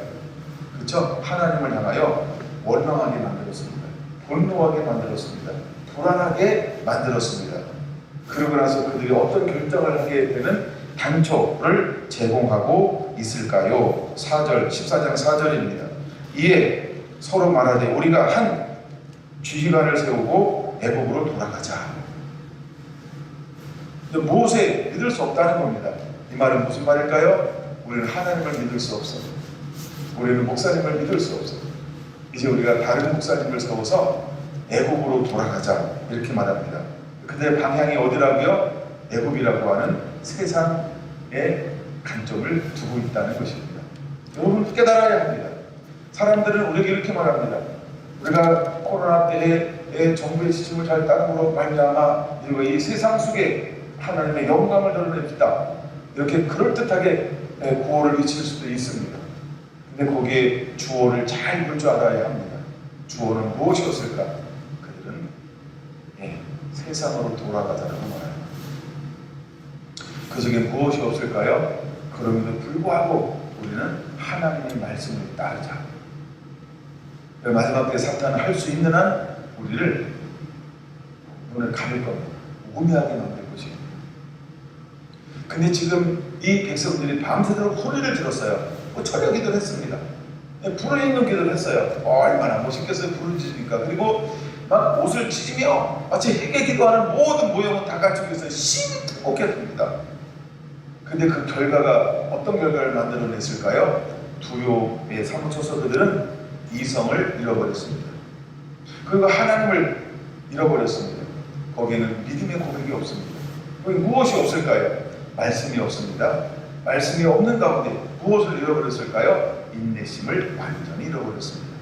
그렇죠? 하나님을 향하여 원망하게 만들었습니다. 분노하게 만들었습니다. 불안하게 만들었습니다. 그러고 나서 그들이 어떤 결정을 하게 되는 단초를 제공하고 있을까요? 14장 4절입니다. 이에 서로 말하되 우리가 한 지휘관을 세우고 애국으로 돌아가자. 무엇에 믿을 수 없다는 겁니다. 이 말은 무슨 말일까요? 우리는 하나님을 믿을 수 없어. 우리는 목사님을 믿을 수 없어. 이제 우리가 다른 목사님을 세워서 애국으로 돌아가자, 이렇게 말합니다. 그들의 방향이 어디라고요? 애국이라고 하는 세상의 관점을 두고 있다는 것입니다. 여러분 깨달아야 합니다. 사람들은 우리에게 이렇게 말합니다. 우리가 코로나 때에 정부의 지침을 잘 따름으로 말미암아 이 세상 속에 하나님의 영광을 드러냅시다, 이렇게 그럴듯하게 구호를 외칠 수도 있습니다. 근데 거기에 주어를 잘 볼 줄 알아야 합니다. 주어는 무엇이었을까? 그들은 세상으로 돌아가자라고 말합니다. 그 속에 무엇이 없을까요? 그럼에도 불구하고 우리는 하나님의 말씀을 따르자. 마지막 때 사탄은 할 수 있는 한 우리를 눈을 가릴 겁니다. 우매하게 만들 것입니다. 근데 지금 이 백성들이 밤새도록 소리를 들었어요. 철야 기도를 했습니다. 불을 있는 기도를 했어요. 얼마나 멋있겠어요, 불을 지니까. 그리고 막 옷을 찢으며 마치 핵에 기도하는 모든 모형은 다 갖추고 있어요. 심각했습니다. 근데 그 결과가 어떤 결과를 만들어냈을까요? 두려움에 사무쳐서 그들은 이성을 잃어버렸습니다. 그리고 하나님을 잃어버렸습니다. 거기에는 믿음의 고백이 없습니다. 거기 무엇이 없을까요? 말씀이 없습니다. 말씀이 없는 가운데 무엇을 잃어버렸을까요? 인내심을 완전히 잃어버렸습니다.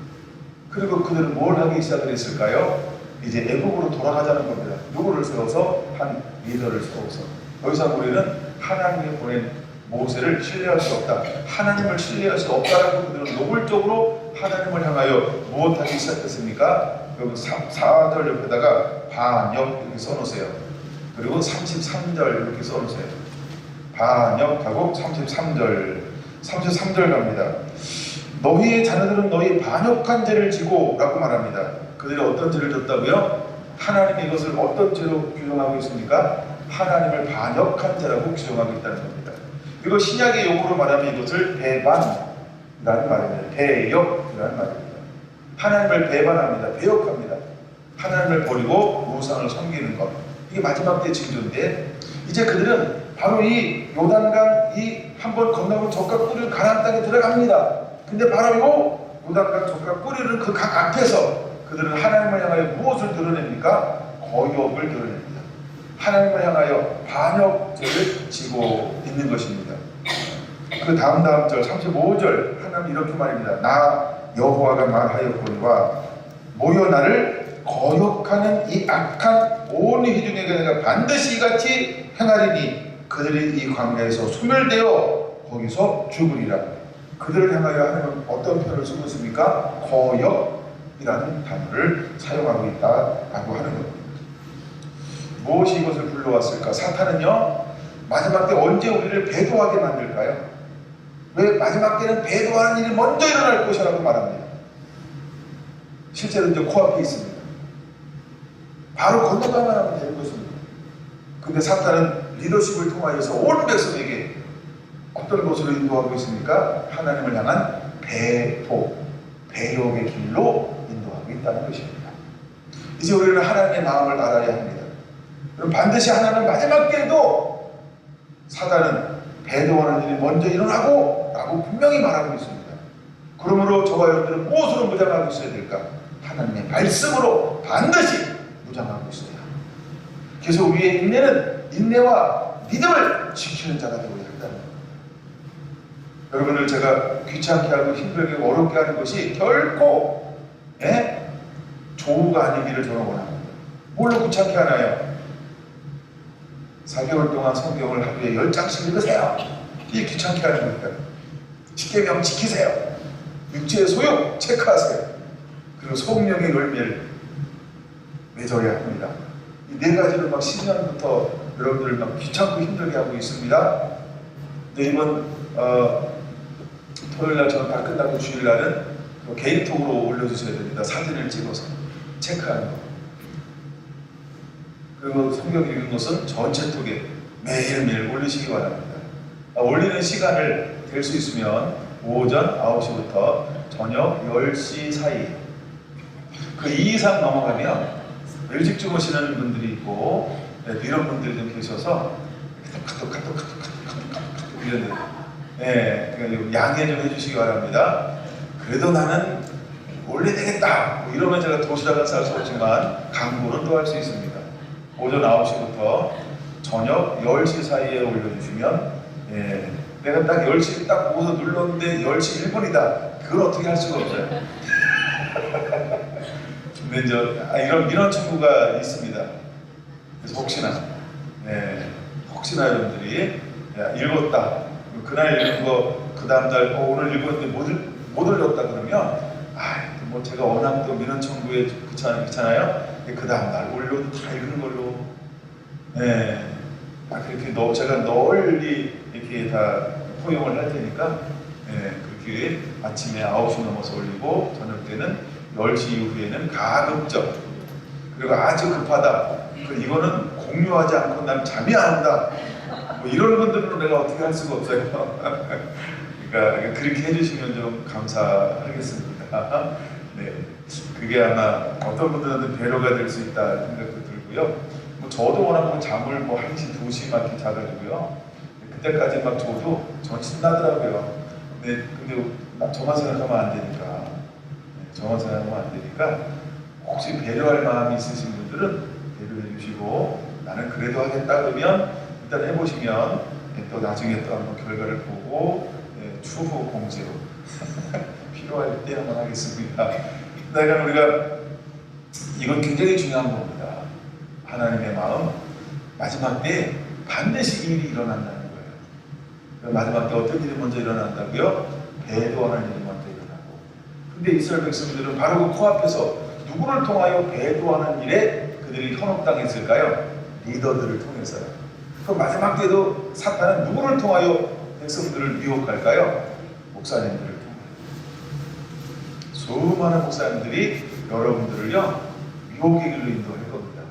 그리고 그들은 뭘 하기 시작을 했을까요? 이제 애국으로 돌아가자는 겁니다. 누구를 세워서? 한 리더를 세워서. 더 이상 우리는 하나님이 보낸 모세를 신뢰할 수 없다, 하나님을 신뢰할 수 없다라고 그들은 노골적으로 하나님을 향하여 무엇하기 시작했습니까? 여기 4절 옆에다가 반역 이렇게 써놓으세요. 그리고 33절 이렇게 써놓으세요. 반역하고 33절 갑니다. 너희의 자녀들은 너희 반역한 죄를 지고 라고 말합니다. 그들이 어떤 죄를 졌다고요? 하나님이 이것을 어떤 죄로 규정하고 있습니까? 하나님을 반역한 죄라고 규정하고 있다는 겁니다. 그리고 신약의 용어로 말하면 이것을 배반이라는 말입니다. 배역이라는 말입니다. 하나님을 배반합니다. 배역합니다. 하나님을 버리고 우상을 섬기는 것. 이게 마지막 때 징조인데, 이제 그들은 바로 이 요단강 이 한번 건너면 적과 꿀을 가나안 땅에 들어갑니다. 근데 바로 이 요단강 적과 꿀이는 그 강 앞에서 그들은 하나님을 향하여 무엇을 드러냅니까? 거역을 드러냅니다. 하나님을 향하여 반역죄를 지고 있는 것입니다. 그 다음 절 35절 하나님 이렇게 말입니다. 나 여호와가 말하였거니와 모여 나를 거역하는 이 악한 온 회중에게 내가 반드시 이같이 행하리니 그들이 이 광야에서 소멸되어 거기서 죽으리라. 그들을 향하여 하나님은 어떤 표현을 쓰고 있습니까? 거역이라는 단어를 사용하고 있다라고 하는 겁니다. 무엇이 이것을 불러왔을까? 사탄은요, 마지막 때 언제 우리를 배도하게 만들까요? 왜 마지막 때는 배도하는 일이 먼저 일어날 것이라고 말합니다. 실제로 이제 코앞에 있습니다. 바로 건너가만 하면 되는 것입니다. 근데 사탄은 리더십을 통하여서 온 백성에게 어떤 것으로 인도하고 있습니까? 하나님을 향한 배도, 배역의 길로 인도하고 있다는 것입니다. 이제 우리는 하나님의 마음을 알아야 합니다. 그럼 반드시 하나님은 마지막 때에도 사단은 배도하는 일이 먼저 일어나고 라고 분명히 말하고 있습니다. 그러므로 저와 여러분들은 무엇으로 무장하고 있어야 될까? 하나님의 말씀으로 반드시 무장하고 있어야 합니다. 그래서 우리의 인내는 인내와 믿음을 지키는 자가 되어야 한다는 겁니다. 여러분들 제가 귀찮게 하고 힘들게 어렵게 하는 것이 결코 조우가 아니기를 저는 원합니다. 뭘로 귀찮게 하나요? 4개월 동안 성경을 하루에 10장씩 읽으세요. 이게 귀찮게 하는 겁니다. 십계명 지키세요. 육체의 소욕 체크하세요. 그리고 성령의 열매를 맺어야 합니다. 이 네 가지를 막 10년부터 여러분들을 막 귀찮고 힘들게 하고 있습니다. 근데 이번 토요일날 저는 다 끝나고 주일날은 개인톡으로 올려주셔야 됩니다. 사진을 찍어서 체크하는 거. 그리고 성경 읽은 것은 전체 톡에 매일매일 올리시기 바랍니다. 올리는 시간을 될 수 있으면 오전 9시부터 저녁 10시 사이. 그 2 이상 넘어가면 일찍 주무시는 분들이 있고 이런 분들이 좀 계셔서 카톡 이런 그러니까 양해 좀 해주시기 바랍니다. 그래도 나는 올려야 되겠다 이러면 제가 도시락은 쌀 수 없지만 강구는 또 할 수 있습니다. 오전 9시부터 저녁 10시 사이에 올려주시면 내가 딱 10시 딱 보고서 눌렀는데 10시 1분이다. 그걸 어떻게 할 수가 없어요. 근데 이제 이런 친구가 있습니다. 그래서 혹시나 여러분들이 읽었다. 그날 읽은 거 그 다음날 오늘 읽었는데 못 올렸다 그러면 뭐 제가 워낙 또 민원 청구에 귀찮아요. 그 다음날 올려도 다 읽은 걸로 그렇게 제가 널리 이렇게 다 포용을 할 테니까 그렇게 아침에 9시 넘어서 올리고 저녁 때는 10시 이후에는 가급적, 그리고 아주 급하다, 이거는 공유하지 않고 난 잠이 안 온다, 뭐 이런 분들은 내가 어떻게 할 수가 없어요. 그러니까 그렇게 해주시면 좀 감사하겠습니다. 네, 그게 아마 어떤 분들한테 배려가 될 수 있다 생각도 들고요. 뭐 저도 워낙 뭐 잠을 뭐 1시, 2시 막 이렇게 자가지고요. 그때까지 막 저도 전 신나더라고요. 근데 저만 생각하면 안 되니까. 저만 생각하면 안 되니까 혹시 배려할 마음이 있으신 분들은 배려해 주시고, 나는 그래도 하겠다 그러면 일단 해보시면 또 나중에 또 한번 결과를 보고 추후 공지로 필요할 때 한번 하겠습니다. 그러니까 우리가 이건 굉장히 중요한 겁니다. 하나님의 마음, 마지막 때 반드시 일이 일어난다는 거예요. 마지막 때 어떤 일이 먼저 일어난다고요? 배도하는 일이 먼저 일어나고. 근데 이스라엘 백성들은 바로 그 코앞에서 누구를 통하여 배도하는 일에 그들이 현혹당했을까요? 리더들을 통해서요. 그럼 마지막 때도 사탄은 누구를 통하여 백성들을 미혹할까요? 목사님들을 통하여. 수많은 목사님들이 여러분들을요 미혹의 길로 인도할 겁니다.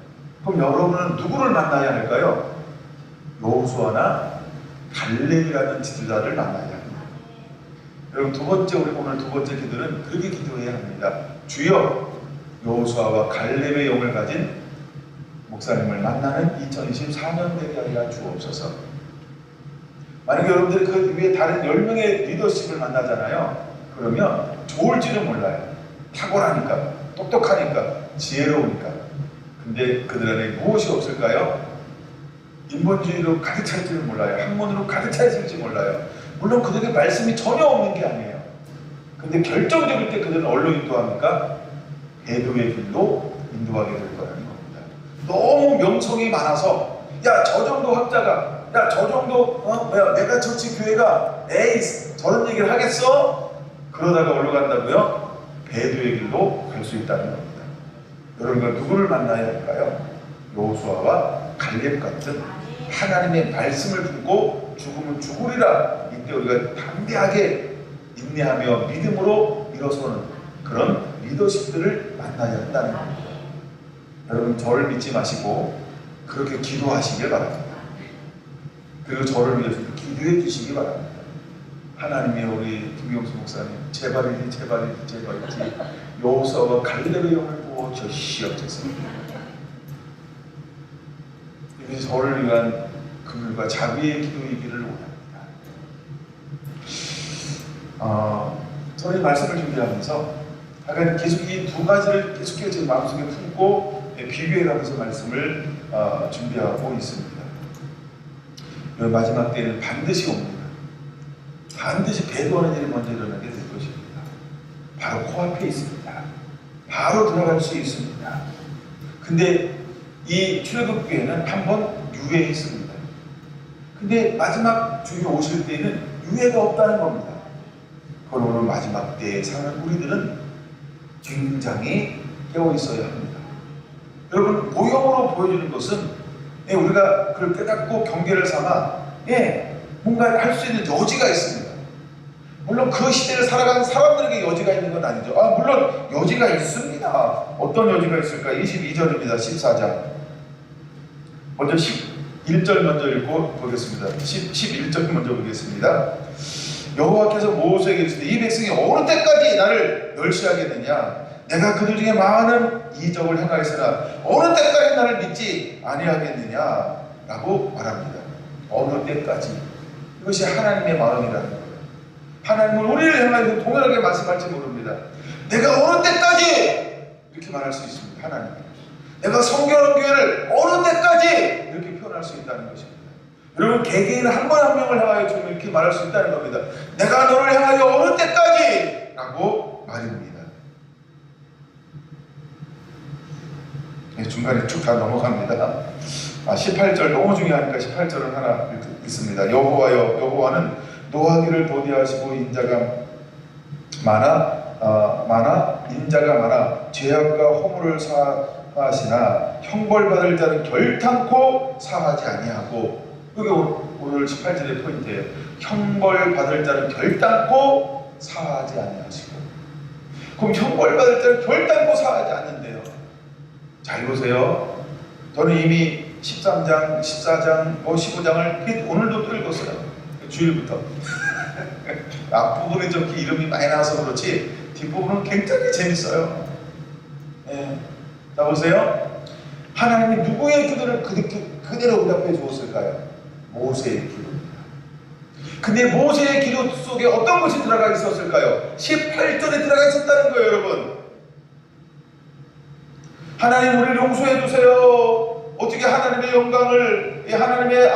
그럼 여러분은 누구를 만나야 할까요? 여호수아나 갈렙이라는 지도자를 만나야 합니다. 여러분 오늘 두 번째 기도는 그렇게 기도해야 합니다. 주여 여호수아와 갈렙의 영을 가진 목사님을 만나는 2024년 되게 하여 주옵소서. 만약에 여러분들이 그 위에 다른 10명의 리더십을 만나잖아요. 그러면 좋을지는 몰라요. 탁월하니까, 똑똑하니까, 지혜로우니까. 근데 그들 안에 무엇이 없을까요? 인본주의로 가득 찰지는 몰라요. 학문으로 가득 찰지 몰라요. 물론 그들에게 말씀이 전혀 없는 게 아니에요. 근데 결정적일 때 그들은 뭘로 인도합니까? 배도의 길로 인도하게 될 거라는 겁니다. 너무 명성이 많아서 야 저 정도 학자가 야 저 정도 내가 저치 교회가 에이 저런 얘기를 하겠어? 그러다가 올라간다고요? 배도의 길로 갈 수 있다는 겁니다. 여러분과 누구를 만나야 할까요? 여호수아와 갈렙 같은 하나님의 말씀을 듣고 죽으면 죽으리라. 이때 우리가 담대하게 인내하며 믿음으로 일어서는 그런 리더십들을 만나야 한다는 겁니다. 여러분 저를 믿지 마시고 그렇게 기도하시길 바랍니다. 그리고 저를 위해서 기도해 주시기 바랍니다. 하나님의 우리 김용수 목사님 제발이지 여호수아와 갈렙의 영을 부어 주시옵소서. 이것이 저를 위한 금율과 자비의 기도이기를 원합니다. 저는 말씀을 준비하면서 약간 계속 이 두 가지를 계속해서 제 마음속에 품고 비교해가면서 말씀을 준비하고 있습니다. 마지막 때에는 반드시 옵니다. 반드시 배도하는 일이 먼저 일어나게 될 것입니다. 바로 코앞에 있습니다. 바로 들어갈 수 있습니다. 근데 이 출애굽기에는 한번 유예했습니다. 근데 마지막 주에 오실 때에는 유예가 없다는 겁니다. 그러므로 마지막 때에 사는 우리들은 굉장히 깨어 있어야 합니다. 여러분 모형으로 보여주는 것은 우리가 그걸 깨닫고 경계를 삼아 뭔가 할 수 있는 여지가 있습니다. 물론 그 시대를 살아가는 사람들에게 여지가 있는 건 아니죠. 물론 여지가 있습니다. 어떤 여지가 있을까? 22절입니다. 14장 먼저 11절 먼저 읽고 보겠습니다. 11절 먼저 보겠습니다. 여호와께서 모세에게 이르시되 이 백성이 어느 때까지 나를 멸시하겠느냐? 내가 그들 중에 많은 이적을 행하였으나 어느 때까지 나를 믿지 아니하겠느냐? 라고 말합니다. 어느 때까지. 이것이 하나님의 마음이라는 거예요. 하나님은 우리를 향하여 동일하게 말씀할지 모릅니다. 내가 어느 때까지 이렇게 말할 수 있습니다. 하나님. 내가 성결한 교회를 어느 때까지 이렇게 표현할 수 있다는 것입니다. 여러분 개개인 한 번 한 명을 향하여 좀 이렇게 말할 수 있다는 겁니다. 내가 너를 향하여 어느 때까지 라고 말입니다. 중간에 쭉 다 넘어갑니다. 18절 너무 중요하니까 18절은 하나 있습니다. 여호와여 여호와는 노하기를 도대하시고 인자가 많아 인자가 많아 죄악과 허물을 사하시나 형벌받을 자는 결탄코 사하지 아니하고. 이게 오늘 18절의 포인트예요. 형벌받을 자는 결단코 사하지 아니하시고. 그럼 형벌받을 자는 결단코 사하지 않는데요. 잘 보세요. 저는 이미 13장, 14장, 15장을 오늘도 또 읽었어요. 주일부터. 앞부분에 좀 이름이 많이 나와서 그렇지 뒷부분은 굉장히 재밌어요. 자 보세요. 하나님이 누구의 기도를 그대로 응답해 주었을까요? 모세의 기도입니다. 근데 모세의 기도 속에 어떤 것이 들어가 있었을까요? 18절에 들어가 있었다는 거예요, 여러분. 하나님 우리를 용서해 주세요. 어떻게 하나님의 영광을, 하나님의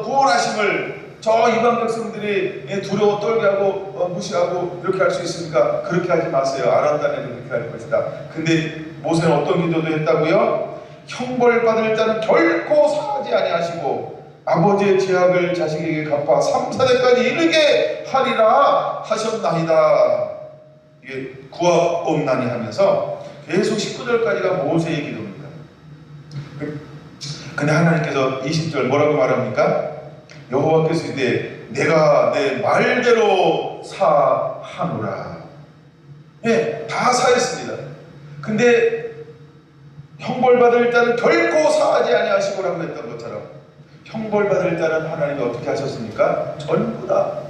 구원하심을 저 이방 백성들이 두려워 떨게 하고 무시하고 이렇게 할 수 있습니까? 그렇게 하지 마세요. 아람단에도 그렇게 할 것이다. 근데 모세는 어떤 기도도 했다고요? 형벌받을 자는 결코 사하지 아니하시고 아버지의 죄악을 자식에게 갚아 3, 4대까지 이르게 하리라 하셨나이다. 이게 구하옵나니 하면서 계속 19절까지가 모세의 기도입니다. 근데 하나님께서 20절 뭐라고 말합니까? 여호와께서 이제 내가 내 말대로 사하노라. 다 사했습니다. 근데 형벌받을 자는 결코 사하지 아니하시고라고 했던 것처럼 형벌받을 자는 하나님이 어떻게 하셨습니까? 전부 다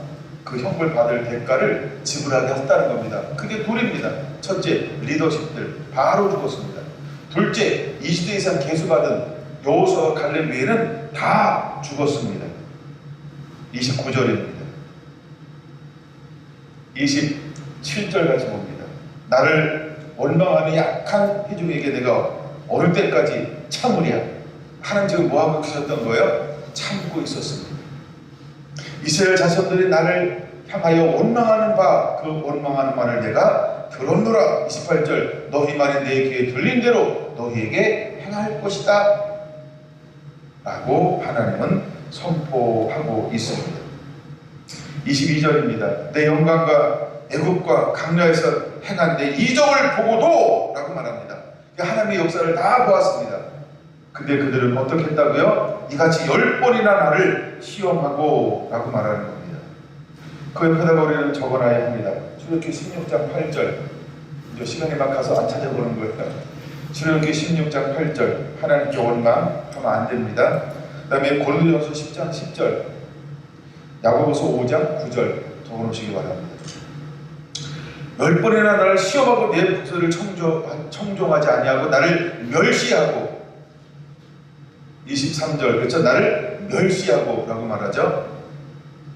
그 형벌받을 대가를 지불하게 하셨다는 겁니다. 그게 둘입니다. 첫째, 리더십들 바로 죽었습니다. 둘째, 20대 이상 계수받은 여호수아와 갈렙 외에는 다 죽었습니다. 29절입니다. 27절 같이 봅니다. 나를 원망하는 약한 회중에게 내가 어느 때까지 참으랴. 하나님 지금 뭐하고 계셨던 거예요? 참고 있었습니다. 이스라엘 자손들이 나를 향하여 원망하는 바, 그 원망하는 말을 내가 들었노라. 28절, 너희 말이 내 귀에 들린 대로 너희에게 행할 것이다 라고 하나님은 선포하고 있습니다. 22절입니다. 내 영광과 애굽과 강야에서 행한 내 이적을 보고도 라고 말합니다. 하나님의 역사를 다 보았습니다. 근데 그들은 어떻게 했다고요? 이같이 10번이나 나를 시험하고 라고 말하는 겁니다. 그 옆에다가 우리는 적어놔야 합니다. 출애굽기 16장 8절. 이제 시간이 막 가서 안 찾아보는 거예요. 출애굽기 16장 8절. 하나님께 원망하면 안 됩니다. 그 다음에 고린도전서 10장 10절, 야고보서 5장 9절 적어놓으시기 바랍니다. 10번이나 나를 시험하고 내 복수를 청종하지 아니하고 나를 멸시하고, 23절, 그렇죠? 나를 멸시하고 라고 말하죠.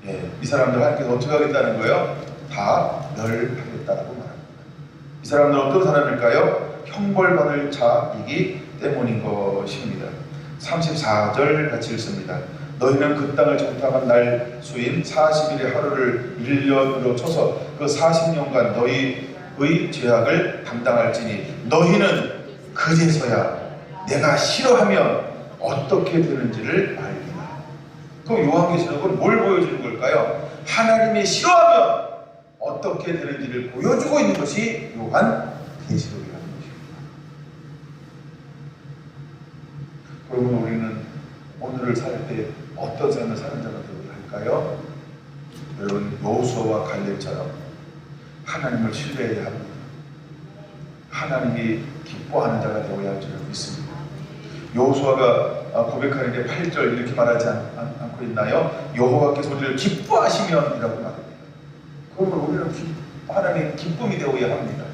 예, 이 사람들 하나님께서 어떻게 하겠다는 거예요? 다 멸하겠다라고 말합니다. 이 사람들은 어떤 사람일까요? 형벌받을 자이기 때문인 것입니다. 34절 같이 읽습니다. 너희는 그 땅을 정탐한 날 수인 40일의 하루를 1년으로 쳐서 그 40년간 너희의 죄악을 담당할지니 너희는 그제서야 내가 싫어하면 어떻게 되는지를 알리라. 그럼 요한계시록은 뭘 보여주는 걸까요? 하나님이 싫어하면 어떻게 되는지를 보여주고 있는 것이 요한계시록이라는 것입니다. 그러면 우리는 오늘을 살 때 어떤 삶을 사는 자가 되어야 할까요? 여러분, 여호수아와 갈렙처럼 하나님을 신뢰해야 합니다. 하나님이 기뻐하는 자가 되어야 할 줄 믿습니다. 여호수아가 고백하는 게 8절 이렇게 말하지 않고 있나요? 여호와께서 우리를 기뻐하시면 이라고 말합니다. 그러면 우리는 하나님의 기쁨이 되어야 합니다.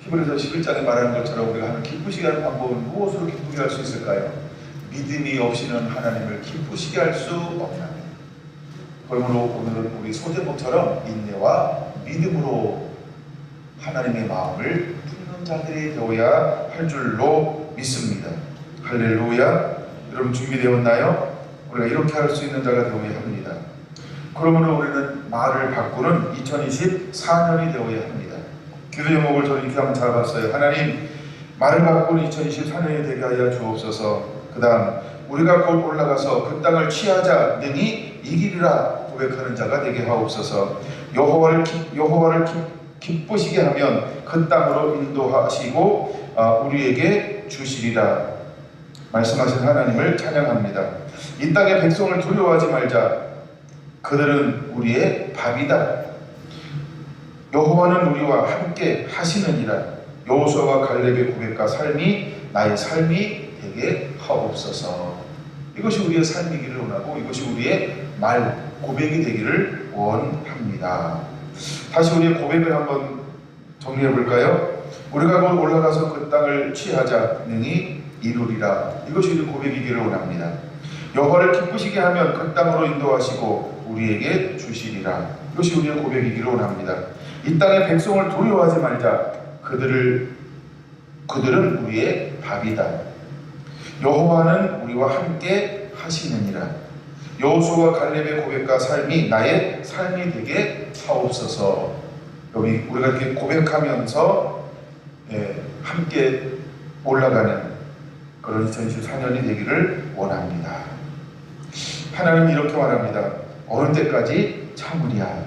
히브리서 11장에 말하는 것처럼 우리가 하는 기쁘시게 하는 방법은 무엇으로 기쁘게 할 수 있을까요? 믿음이 없이는 하나님을 기쁘시게 할 수 없나요? 그러므로 오늘은 우리 소제목처럼 인내와 믿음으로 하나님의 마음을 품는 자들이 되어야 할 줄로 믿습니다. 할렐루야. 여러분 준비되었나요? 우리가 이렇게 할 수 있는 자가 되어야 합니다. 그러므로 우리는 말을 바꾸는 2024년이 되어야 합니다. 기도 제목을 저는 이렇게 한번 잡았어요. 하나님, 말을 바꾸는 2024년이 되게 하여 주옵소서. 그 다음, 우리가 곧 올라가서 그 땅을 취하자 능히 이기리라 고백하는 자가 되게 하옵소서. 여호와를 기쁘시게 하면 그 땅으로 인도하시고 우리에게 주시리라 말씀하신 하나님을 찬양합니다. 이 땅의 백성을 두려워하지 말자. 그들은 우리의 밥이다. 여호와는 우리와 함께 하시느니라. 여호수아와 갈렙의 고백과 삶이 나의 삶이 되게 하옵소서. 이것이 우리의 삶이기를 원하고 이것이 우리의 말 고백이 되기를 원합니다. 다시 우리의 고백을 한번 정리해 볼까요? 우리가 곧 올라가서 그 땅을 취하자 능히 이루리라. 이것이 우리 고백이기를 원합니다. 여호와를 기쁘시게 하면 그 땅으로 인도하시고 우리에게 주시리라. 이것이 우리의 고백이기를 원합니다. 이 땅의 백성을 두려워하지 말자. 그들은 우리의 밥이다. 여호와는 우리와 함께 하시느니라. 여호수아와 갈렙의 고백과 삶이 나의 삶이 되게 하옵소서. 여기 우리가 이렇게 고백하면서 함께 올라가는 그런 2024년이 되기를 원합니다. 하나님은 이렇게 말합니다. 어느 때까지 참으랴.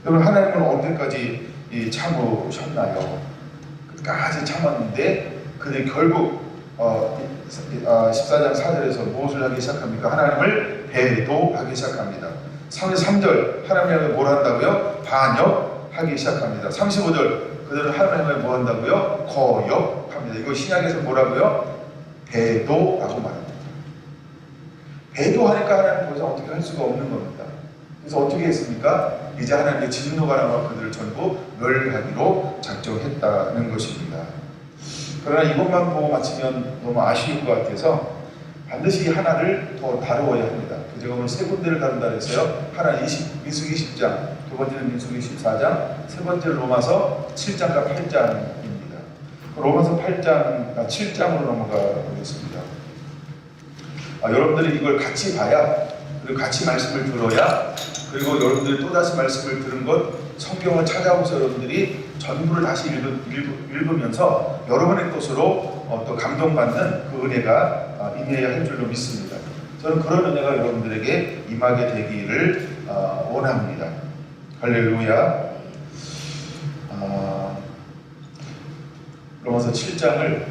여러분, 하나님은 어느 때까지 참으셨나요? 끝까지 참았는데 그들 결국 14장 4절에서 무엇을 하기 시작합니까? 하나님을 배도하기 시작합니다. 33절 하나님을 뭘 한다고요? 반역하기 시작합니다. 35절 그들은 하나님을 뭐 한다고요? 거역합니다. 이거 신약에서 뭐라고요? 배도라고 말합니다. 배도하니까 하나님 더 이상 어떻게 할 수가 없는 겁니다. 그래서 어떻게 했습니까? 이제 하나님의 진노가 나와 그들을 전부 멸하기로 작정했다는 것입니다. 그러나 이것만 보고 마치면 너무 아쉬울 것 같아서 반드시 하나를 더 다루어야 합니다. 제가 오늘 세 군데를 다룬다 그랬어요. 하나 민수기 10장, 두 번째는 민수기 14장, 세 번째는 로마서 7장과 8장입니다. 로마서 8장, 7장으로 넘어가 보겠습니다. 여러분들이 이걸 같이 봐야, 그리고 같이 말씀을 들어야, 그리고 여러분들이 또다시 말씀을 들은 것, 성경을 찾아보면서 여러분들이 전부를 다시 읽으면서 여러분의 것으로 또 감동받는 그 은혜가 임해야 할 줄로 믿습니다. 저는 그런 은혜가 여러분들에게 임하게 되기를 원합니다. 할렐루야. 로마서 7장을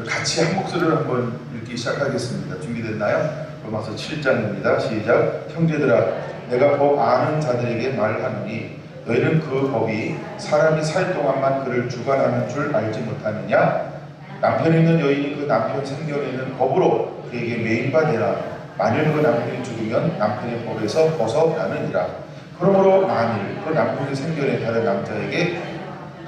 같이 한 목소리로 한번 읽기 시작하겠습니다. 준비됐나요? 로마서 7장입니다. 시작. 형제들아, 내가 법 아는 자들에게 말하노니 너희는 그 법이 사람이 살 동안만 그를 주관하는 줄 알지 못하느냐? 남편 있는 여인이 그 남편 생전에는 법으로 그에게 매인바 되나 만일 그 남편이 죽으면 남편의 법에서 벗어나느니라. 그러므로 만일 그 남편이 생전에 다른 남자에게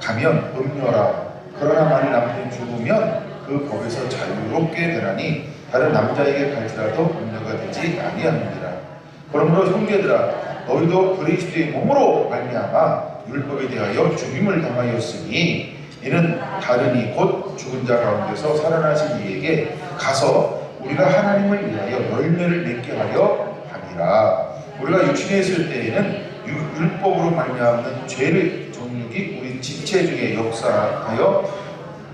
가면 음녀라. 그러나 만일 남편이 죽으면 그 법에서 자유롭게 되나니 다른 남자에게 갈지라도 음녀가 되지 아니하느니라. 그러므로 형제들아, 너희도 그리스도의 몸으로 말미암아 율법에 대하여 죽임을 당하였으니 이는 다른이 곧 죽은 자 가운데서 살아나신 이에게 가서 우리가 하나님을 위하여 열매를 맺게 하려 함이라. 우리가 육신에 있을 때에는 율법으로 말미암는 죄의 정욕이 우리 지체 중에 역사하여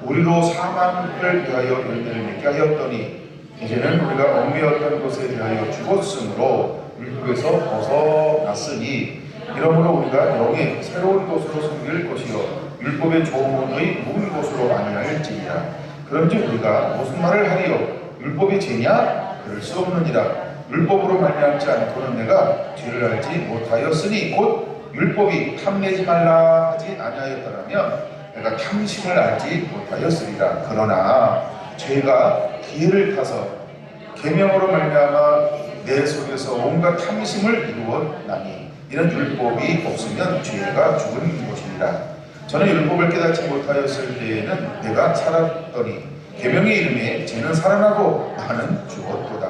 우리로 사망을 위하여 열매를 맺게 하였더니 이제는 우리가 얽매였던 것에 대하여 죽었으므로 율법에서 벗어났으니 이러므로 우리가 영의 새로운 것으로 섬길 것이요 율법의 조문의 묵은 것으로 아니할지니라. 그런즉 우리가 무슨 말을 하리요? 율법이 죄냐? 그럴 수 없느니라. 율법으로 말미암지 않고는 내가 죄를 알지 못하였으니 곧 율법이 탐내지 말라 하지 아니하였더라면 내가 탐심을 알지 못하였으리라. 그러나 죄가 기회를 타서 계명으로 말미암아 내 속에서 온갖 탐심을 이루었나니 이는 율법이 없으면 죄가 죽은 것이니라. 저는 율법을 깨닫지 못하였을 때에는 내가 살았더니 계명의 이름에 죄는 살아나고 나는 죽었도다.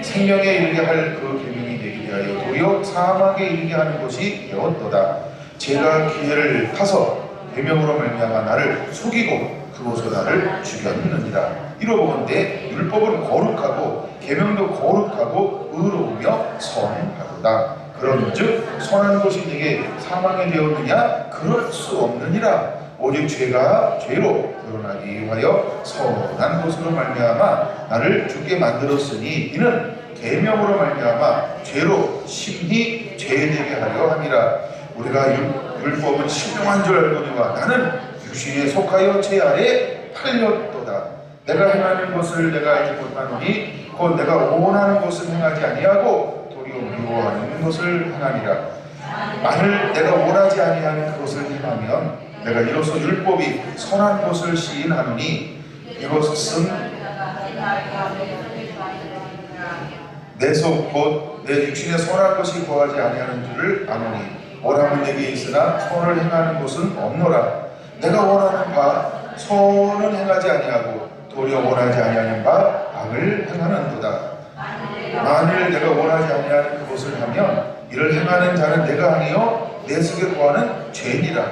생명에 이르게 할 그 계명이 되기 위하여 도리어 사망에 이르게 하는 것이 되었도다. 죄가 기회를 타서 계명으로 말미암아 나를 속이고 그곳으로 나를 죽였느니라. 이러보건대 율법은 거룩하고 계명도 거룩하고 의로우며 선하도다. 그런즉 선한 것이 네게 사망이 되었느냐? 그럴 수 없느니라. 오직 죄가 죄로 드러나기 위하여 선한 것으로 말미암아 나를 죽게 만들었으니 이는 계명으로 말미암아 죄로 심히 죄되게 하려 함이라. 우리가 율법은 신령한 줄 알거니와 나는 육신에 속하여 죄 아래 팔렸도다. 내가 행하는 것을 내가 알지 못하노니 곧 내가 원하는 것을 행하지 아니하고 도리어 미워하는 것을 행하니라. 만일 내가 원하지 아니하는 그것을 행하면 내가 이로써 율법이 선한 것을 시인하노니 이것은 내 속 곧 내 육신에 선한 것이 거하지 아니하는 줄을 아노니 원함은 내게 있으나 선을 행하는 것은 없노라. 내가 원하는 바 선은 행하지 아니하고 도리어 원하지 아니하는 바 악을 행하는도다. 만일 내가 원하지 아니하는 그것을 하면 이를 행하는 자는 내가 아니요 내 속에 거하는 죄니라.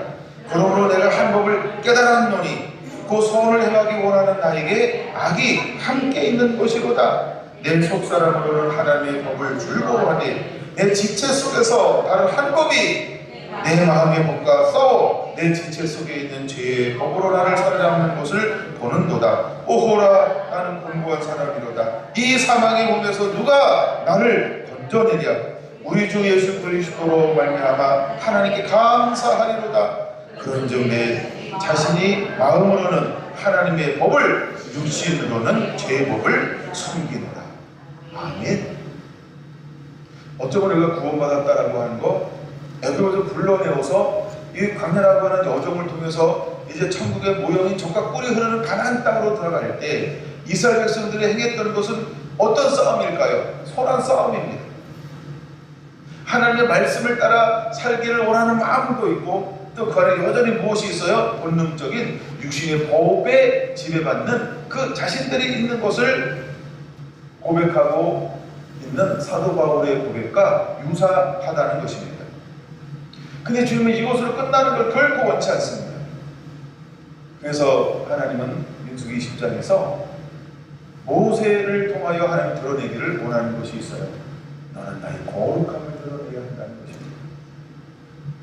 그러므로 내가 한 법을 깨달았노니 그 선을 행하기 원하는 나에게 악이 함께 있는 것이로다. 내 속사람으로는 하나님의 법을 즐거워하니 내 지체 속에서 다른 한 법이 내 마음의 법과 싸워 내 지체 속에 있는 죄의 법으로 나를 사로잡는 것을 보는도다. 오호라, 나는 곤고한 사람이로다. 이 사망의 몸에서 누가 나를 건져내랴? 우리 주 예수 그리스도로 말미암아 하나님께 감사하리로다. 그런즉 내 자신이 마음으로는 하나님의 법을 육신으로는 죄의 법을 숨기노라. 아멘. 어쩌면 우리가 구원받았다라고 하는 거 애굽에서 불러내어서 이 광야라고 하는 여정을 통해서 이제 천국의 모형인 젖과 꿀이 흐르는 가나안 땅으로 들어갈 때 이스라엘 백성들이 행했던 것은 어떤 싸움일까요? 선한 싸움입니다. 하나님의 말씀을 따라 살기를 원하는 마음도 있고 또 그 안에 여전히 무엇이 있어요? 본능적인 육신의 법에 지배받는 그 자신들이 있는 것을 고백하고 있는 사도 바울의 고백과 유사하다는 것입니다. 근데 주님은 이것으로 끝나는 걸 결코 원치 않습니다. 그래서 하나님은 민수기 20장에서 모세를 통하여 하나님 드러내기를 원하는 것이 있어요. 너는 나의 거룩함을 드러내야 한다는 것입니다.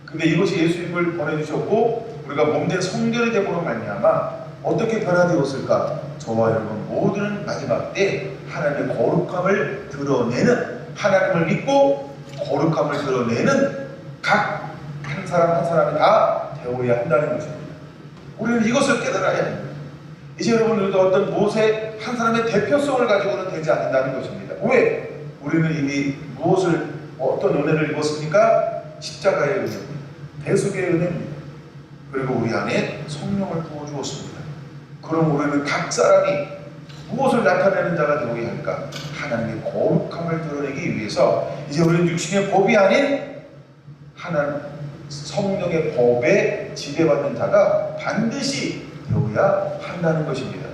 근데 이것이 예수님을 보내주셨고 우리가 몸된 성결이 됨으로 말미암아 어떻게 변화되었을까? 저와 여러분 모두는 마지막 때 하나님의 거룩함을 드러내는, 하나님을 믿고 거룩함을 드러내는 각 한 사람 한 사람이 다 되어야 한다는 것입니다. 우리는 이것을 깨달아야 합니다. 이제 여러분 우리도 어떤 모세 한 사람의 대표성을 가지고는 되지 않는다는 것입니다. 왜? 우리는 이미 무엇을 어떤 은혜를 입었습니까? 십자가의 은혜입니다. 대속의 은혜입니다. 그리고 우리 안에 성령을 부어주었습니다. 그럼 우리는 각 사람이 무엇을 나타내는 자가 되어야 할까? 하나님의 거룩함을 드러내기 위해서 이제 우리는 육신의 법이 아닌 하나님 성령의 법에 지배받는 자가 반드시 되어야 한다는 것입니다.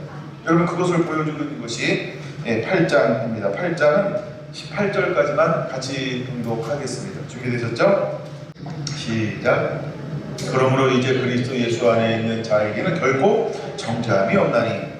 여러분 그것을 보여주고 있는 것이 8장입니다. 8장은 18절까지만 같이 봉독하겠습니다. 준비되셨죠? 시작. 그러므로 이제 그리스도 예수 안에 있는 자에게는 결코 정죄함이 없나니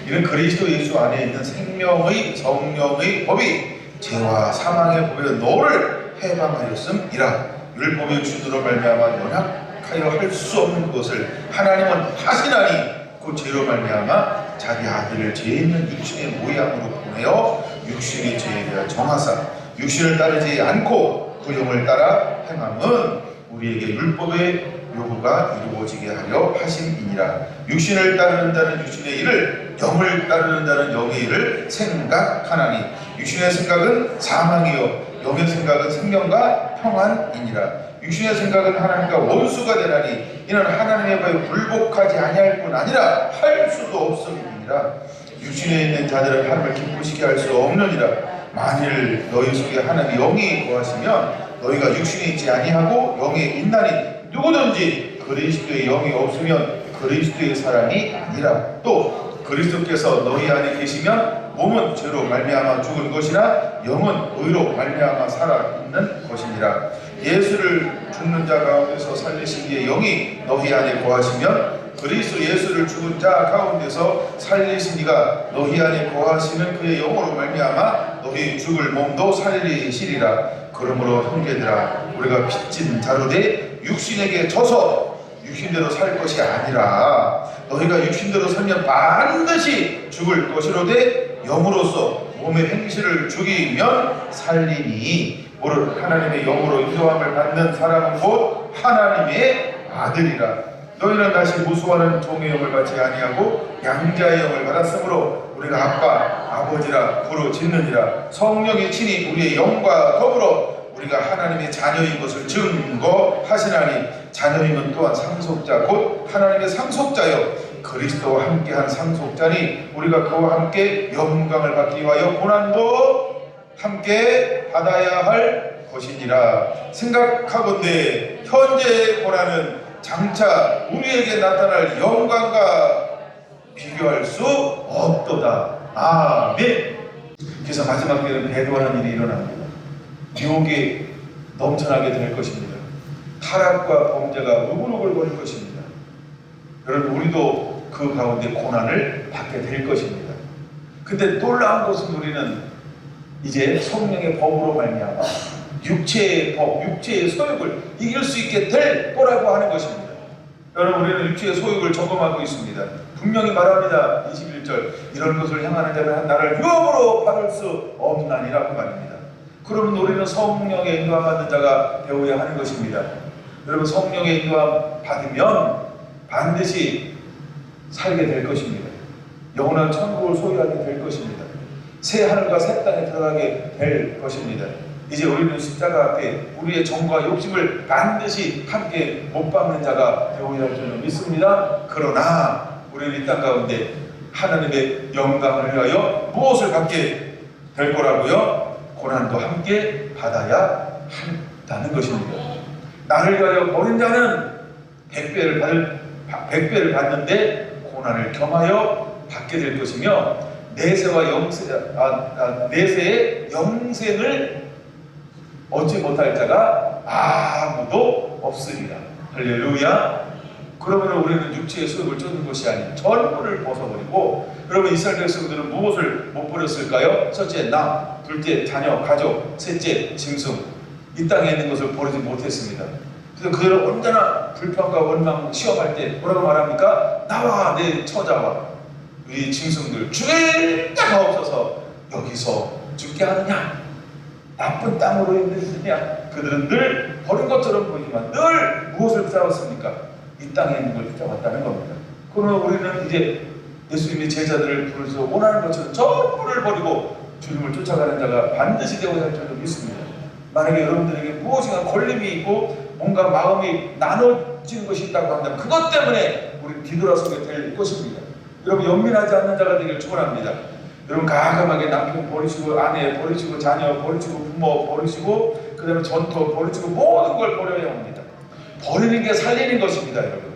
이는 그리스도 예수 안에 있는 생명의 성령의 법이 죄와 사망의 법에 너를 해방하였음이라. 율법의 주도로 말미암아 연약하여 할 수 없는 것을 하나님은 하시나니 그 죄로 말미암아 자기 아들을 죄 있는 육신의 모양으로 보내어 육신의 죄에 대하 정하사 육신을 따르지 않고 그 영을 따라 행함은 우리에게 율법의 요구가 이루어지게 하려 하심이니라. 육신을 따르는 자는 육신의 일을, 영을 따르는 자는 영의 일을 생각하나니 육신의 생각은 사망이요 영의 생각은 생명과 평안이니라. 육신의 생각은 하나님과 원수가 되나니 이는 하나님의 법에 굴복하지 아니할 뿐 아니라 할 수도 없음이니라. 육신에 있는 자들은 하나님을 기쁘시게 할 수 없느니라. 만일 너희 속에 하나님의 영이 거하시면 너희가 육신에 있지 아니하고 영에 있나니 누구든지 그리스도의 영이 없으면 그리스도의 사람이 아니라. 또 그리스도께서 너희 안에 계시면 몸은 죄로 말미암아 죽은 것이나 영은 의로 말미암아 살아 있는 것이니라. 예수를 죽는 자 가운데서 살리시기에 영이 너희 안에 거하시면 그리스도 예수를 죽은 자 가운데서 살리신 이가 너희 안에 거하시는 그의 영으로 말미암아 너희 죽을 몸도 살리시리라. 그러므로 형제들아 우리가 빚진 자로 돼 육신에게 져서 육신대로 살 것이 아니라 너희가 육신대로 살면 반드시 죽을 것이로되 영으로서 몸의 행실을 죽이면 살리니 오늘 하나님의 영으로 인도함을 받는 사람은 곧 하나님의 아들이라. 너희는 다시 무수하는 종의 영을 받지 아니하고 양자의 영을 받았으므로 우리가 아빠 아버지라 부르짖느니라. 성령이 친히 우리의 영과 더불어 우리가 하나님의 자녀인 것을 증거하시나니 자녀임은 또한 상속자 곧 하나님의 상속자여 그리스도와 함께한 상속자니 우리가 그와 함께 영광을 받기 위하여 고난도 함께 받아야 할 것이니라. 생각하건대 현재의 고난은 장차 우리에게 나타날 영광과 비교할 수 없도다. 아멘. 그래서 마지막 때는 배도하는 일이 일어납니다. 유혹이 넘쳐나게 될 것입니다. 타락과 범죄가 우글우글거릴 것입니다. 여러분 우리도 그 가운데 고난을 받게 될 것입니다. 근데 놀라운 것은 우리는 이제 성령의 법으로 말미암아 육체의 법, 육체의 소욕을 이길 수 있게 될 거라고 하는 것입니다. 여러분 우리는 육체의 소욕을 점검하고 있습니다. 분명히 말합니다. 21절 이런 것을 향하는 자는 나를 유업으로 받을 수 없나니라고 말입니다. 그러면 우리는 성령의 인도함 받는 자가 되어야 하는 것입니다. 여러분 성령의 인도함 받으면 반드시 살게 될 것입니다. 영원한 천국을 소유하게 될 것입니다. 새 하늘과 새 땅에 들어가게 될 것입니다. 이제 우리는 십자가 앞에 우리의 정과 욕심을 반드시 함께 못 박는 자가 되어야 할 줄을 믿습니다. 그러나 우리는 이 땅 가운데 하나님의 영광을 위하여 무엇을 받게 될 거라고요. 고난도 함께 받아야 한다는 것입니다. 나를 위하여 버린 자는 100배를 받는데 고난을 겸하여 받게 될 것이며 내세의 영생을 얻지 못할 자가 아무도 없으리라. 할렐루야. 그러면 우리는 육체의 소욕을 쫓는 것이 아닌 전부를 벗어버리고, 여러분 이스라엘 백성들은 무엇을 못 버렸을까요? 첫째 나, 둘째 자녀, 가족, 셋째 짐승, 이 땅에 있는 것을 버리지 못했습니다. 그래서 그들은 언제나 불평과 원망 시험할 때 뭐라고 말합니까? 나와 내 처자와 우리 짐승들 죽일 자가 없어서 여기서 죽게 하느냐, 나쁜 땅으로 인도했느냐. 그들은 늘 버린 것처럼 보이지만 늘 무엇을 붙잡았습니까? 이 땅에 있는 걸 붙잡았다는 겁니다. 그러면 우리는 이제 예수님의 제자들을 부르셔서 원하는 것처럼 전부를 버리고 주님을 쫓아가는 자가 반드시 되어야 할 줄로 믿습니다. 만약에 여러분들에게 무엇인가 걸림이 있고 뭔가 마음이 나눠지는 것이 있다고 한다면 그것 때문에 우리는 뒤돌아서게 될 것입니다. 여러분 연민하지 않는 자가 되기를 축원합니다. 여러분 가감하게 남편 버리시고 아내 버리시고 자녀 버리시고 부모 버리시고 그 다음에 전토 버리시고 모든 걸 버려야 합니다. 버리는 게 살리는 것입니다. 여러분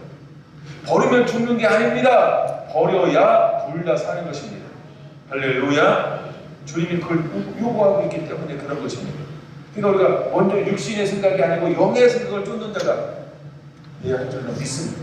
버리면 죽는 게 아닙니다. 버려야 둘 다 사는 것입니다. 할렐루야. 주님이 그걸 요구하고 있기 때문에 그런 것입니다. 그러니까 우리가 먼저 육신의 생각이 아니고 영의 생각을 쫓는 자가 되어야 할 줄로 믿습니다.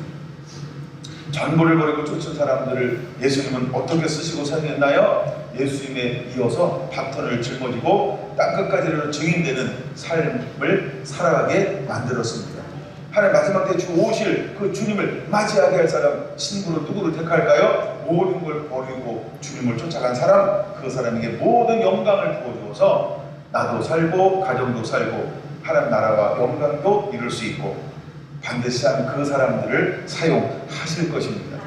전부를 버리고 쫓은 사람들을 예수님은 어떻게 쓰시고 사용했나요? 예수님에 이어서 바톤을 짊어지고 땅끝까지는 증인되는 삶을 살아가게 만들었습니다. 하나님 마지막 때 주 오실 그 주님을 맞이하게 할 사람, 신부로 누구를 택할까요? 모든 걸 버리고 주님을 쫓아간 사람, 그 사람에게 모든 영광을 부어주어서 나도 살고 가정도 살고 하나님 나라와 영광도 이룰 수 있고 반드시 그 사람들을 사용하실 것입니다.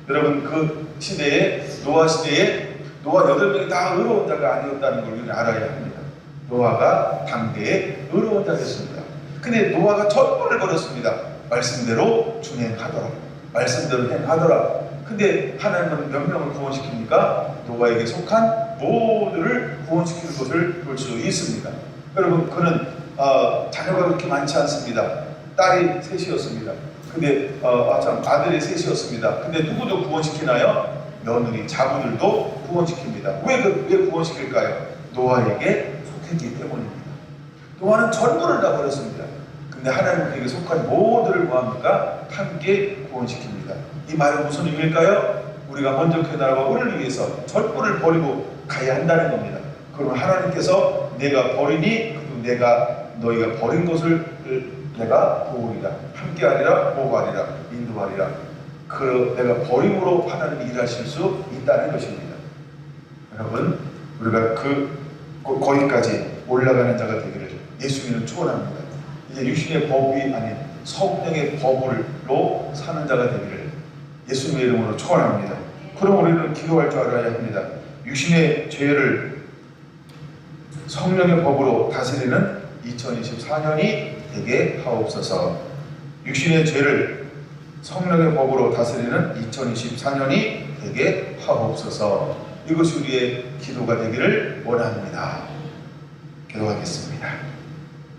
여러분 그 시대에 노아 시대에 노아 8명이 다 의로운 자가 아니었다는 걸 우리는 알아야 합니다. 노아가 당대에 의로운 자였습니다. 근데 노아가 전부를 버렸습니다. 말씀대로 준행하더라. 말씀대로 행하더라. 근데 하나님은 몇 명을 구원시킵니까? 노아에게 속한 모두를 구원시키는 것을 볼 수 있습니다. 여러분 그는 자녀가 그렇게 많지 않습니다. 딸이 셋이었습니다. 근데 아들이 셋이었습니다. 근데 누구도 구원시키나요? 며느리, 자부들도 구원시킵니다. 왜 구원시킬까요? 노아에게 속했기 때문입니다. 노아는 전부를 다 버렸습니다. 근데 하나님은 그에게 속한 모두를 뭐합니까? 함께 구원시킵니다. 이 말은 무슨 의미일까요? 우리가 먼저 그 나라와 의를 위해서 전부를 버리고 가야 한다는 겁니다. 그러면 하나님께서 내가 버리니 그리고 너희가 버린 것을 내가 보호하리라, 함께하리라, 보호하리라, 인도하리라. 내가 버림으로 하나님이 일하실 수 있다는 것입니다. 여러분 우리가 거기까지 올라가는 자가 되기를 예수님은 축원합니다. 이제 육신의 법이 아닌 성령의 법으로 사는 자가 되기를 예수님의 이름으로 축원합니다. 그럼 우리는 기도할 줄 알아야 합니다. 육신의 죄를 성령의 법으로 다스리는 2024년이 되게 하옵소서. 육신의 죄를 성령의 법으로 다스리는 2024년이 되게 하옵소서. 이것이 우리의 기도가 되기를 원합니다. 기도하겠습니다.